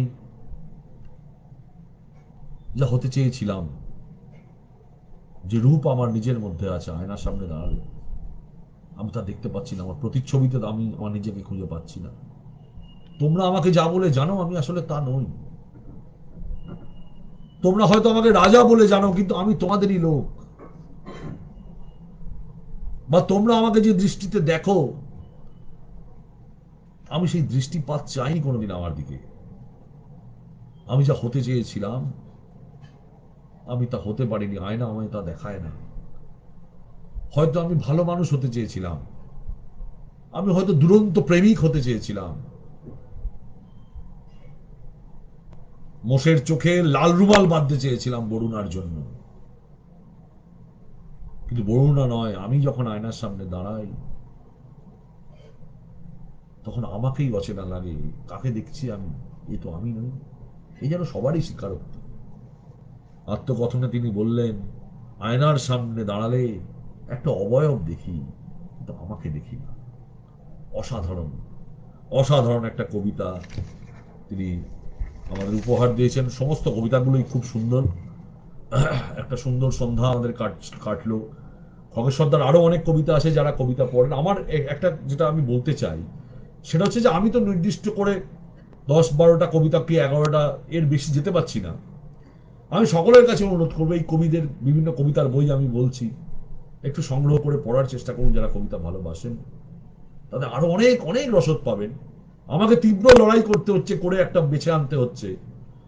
যা হতে চেয়েছিলাম, যে রূপ আমার নিজের মধ্যে আছে, আয়নার সামনে দাঁড়ালে আমি তা দেখতে পাচ্ছি না। আমার প্রতিচ্ছবিতে আমি আমার নিজেকে খুঁজে পাচ্ছি না। তোমরা আমাকে যা বলে জানো, আমি আসলে তা নই। তোমরা হয়তো আমাকে রাজা বলে জানো, কিন্তু আমি তোমাদেরই লোক। বা তোমরা আমাকে যে দৃষ্টিতে দেখো, আমি সেই দৃষ্টিপাত চাইনি কোনোদিন আমার দিকে। আমি যা হতে চেয়েছিলাম, আমি তা হতে পারিনি, আয়না আমায় তা দেখায় না। হয়তো আমি ভালো মানুষ হতে চেয়েছিলাম, আমি হয়তো দুরন্ত প্রেমিক হতে চেয়েছিলাম, মোষের চোখে লাল রুমাল বাঁধতে চেয়েছিলাম বরুণার জন্য। কিন্তু বরুণা নয়, আমি যখন আয়নার সামনে দাঁড়াই, তখন আমাকেই অচেনা লাগে। কাকে দেখছি আমি? এ তো আমি নই। এই যেন সবারই স্বীকারোক্তি। আত্মকথনে তিনি বললেন, আয়নার সামনে দাঁড়ালে একটা অবয়ব দেখি, কিন্তু আমাকে দেখি না। অসাধারণ, অসাধারণ একটা কবিতা তিনি আমাদের উপহার দিয়েছেন। সমস্ত কবিতাগুলোই খুব সুন্দর। একটা সুন্দর সন্ধ্যা আমাদের কাটলো। খগেশ সর্দার আরো অনেক কবিতা আছে, যারা কবিতা পড়েন। আমার একটা যেটা আমি বলতে চাই, সেটা হচ্ছে যে আমি তো নির্দিষ্ট করে 10-12টা কবিতা কি 11টা এর বেশি যেতে পারছি না। আমি সকলের কাছে অনুরোধ করবো, এই কবিদের বিভিন্ন কবিতার বই আমি বলছি, একটু সংগ্রহ করে পড়ার চেষ্টা করুন। যারা কবিতা ভালোবাসেন তাদের আরো অনেক অনেক রসদ পাবেন। আমাকে তীব্র লড়াই করতে হচ্ছে, করে একটা বেছে আনতে হচ্ছে।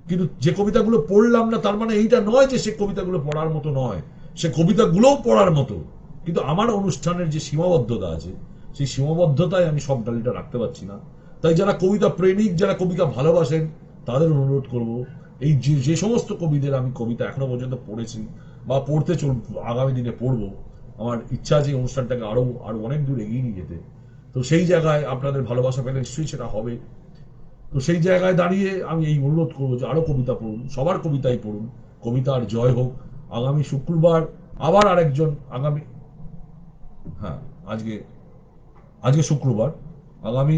কিন্তু যে কবিতাগুলো পড়লাম না, তার মানে এইটা নয় যে সে কবিতাগুলো পড়ার মতো নয়। সে কবিতাগুলোও পড়ার মতো, কিন্তু আমার অনুষ্ঠানের যে সীমাবদ্ধতা আছে, সেই সীমাবদ্ধতায় আমি সব ডালিটা রাখতে পারছি না। তাই যারা কবিতা প্রেমিক, যারা কবিতা ভালোবাসেন, তাদের অনুরোধ করব, এই যে সমস্ত কবিদের আমি কবিতা এখনো পর্যন্ত পড়েছি বা পড়তে আগামী দিনে পড়বো, আমার ইচ্ছা আছে এই অনুষ্ঠানটাকে আরো আরো অনেক দূর এগিয়ে নিয়ে যেতে। তো সেই জায়গায় আপনাদের ভালোবাসা পেলে নিশ্চয়ই সেটা হবে। তো সেই জায়গায় দাঁড়িয়ে আমি এই অনুরোধ করবো যে আরো কবিতা পড়ুন, সবার কবিতাই পড়ুন। কবিতার জয় হোক। আগামী শুক্রবার আবার আরেকজন, আগামী, হ্যাঁ, আজকে আজকে শুক্রবার, আগামী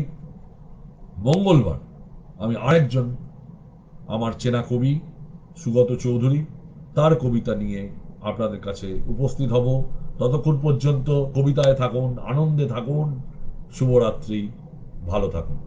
মঙ্গলবার আমি আরেকজন আমার চেনা কবি সুগত চৌধুরী, তার কবিতা নিয়ে আপনাদের কাছে উপস্থিত হব। ততক্ষণ পর্যন্ত কবিতায় থাকুন, আনন্দে থাকুন। শুভরাত্রি, ভালো থাকুন।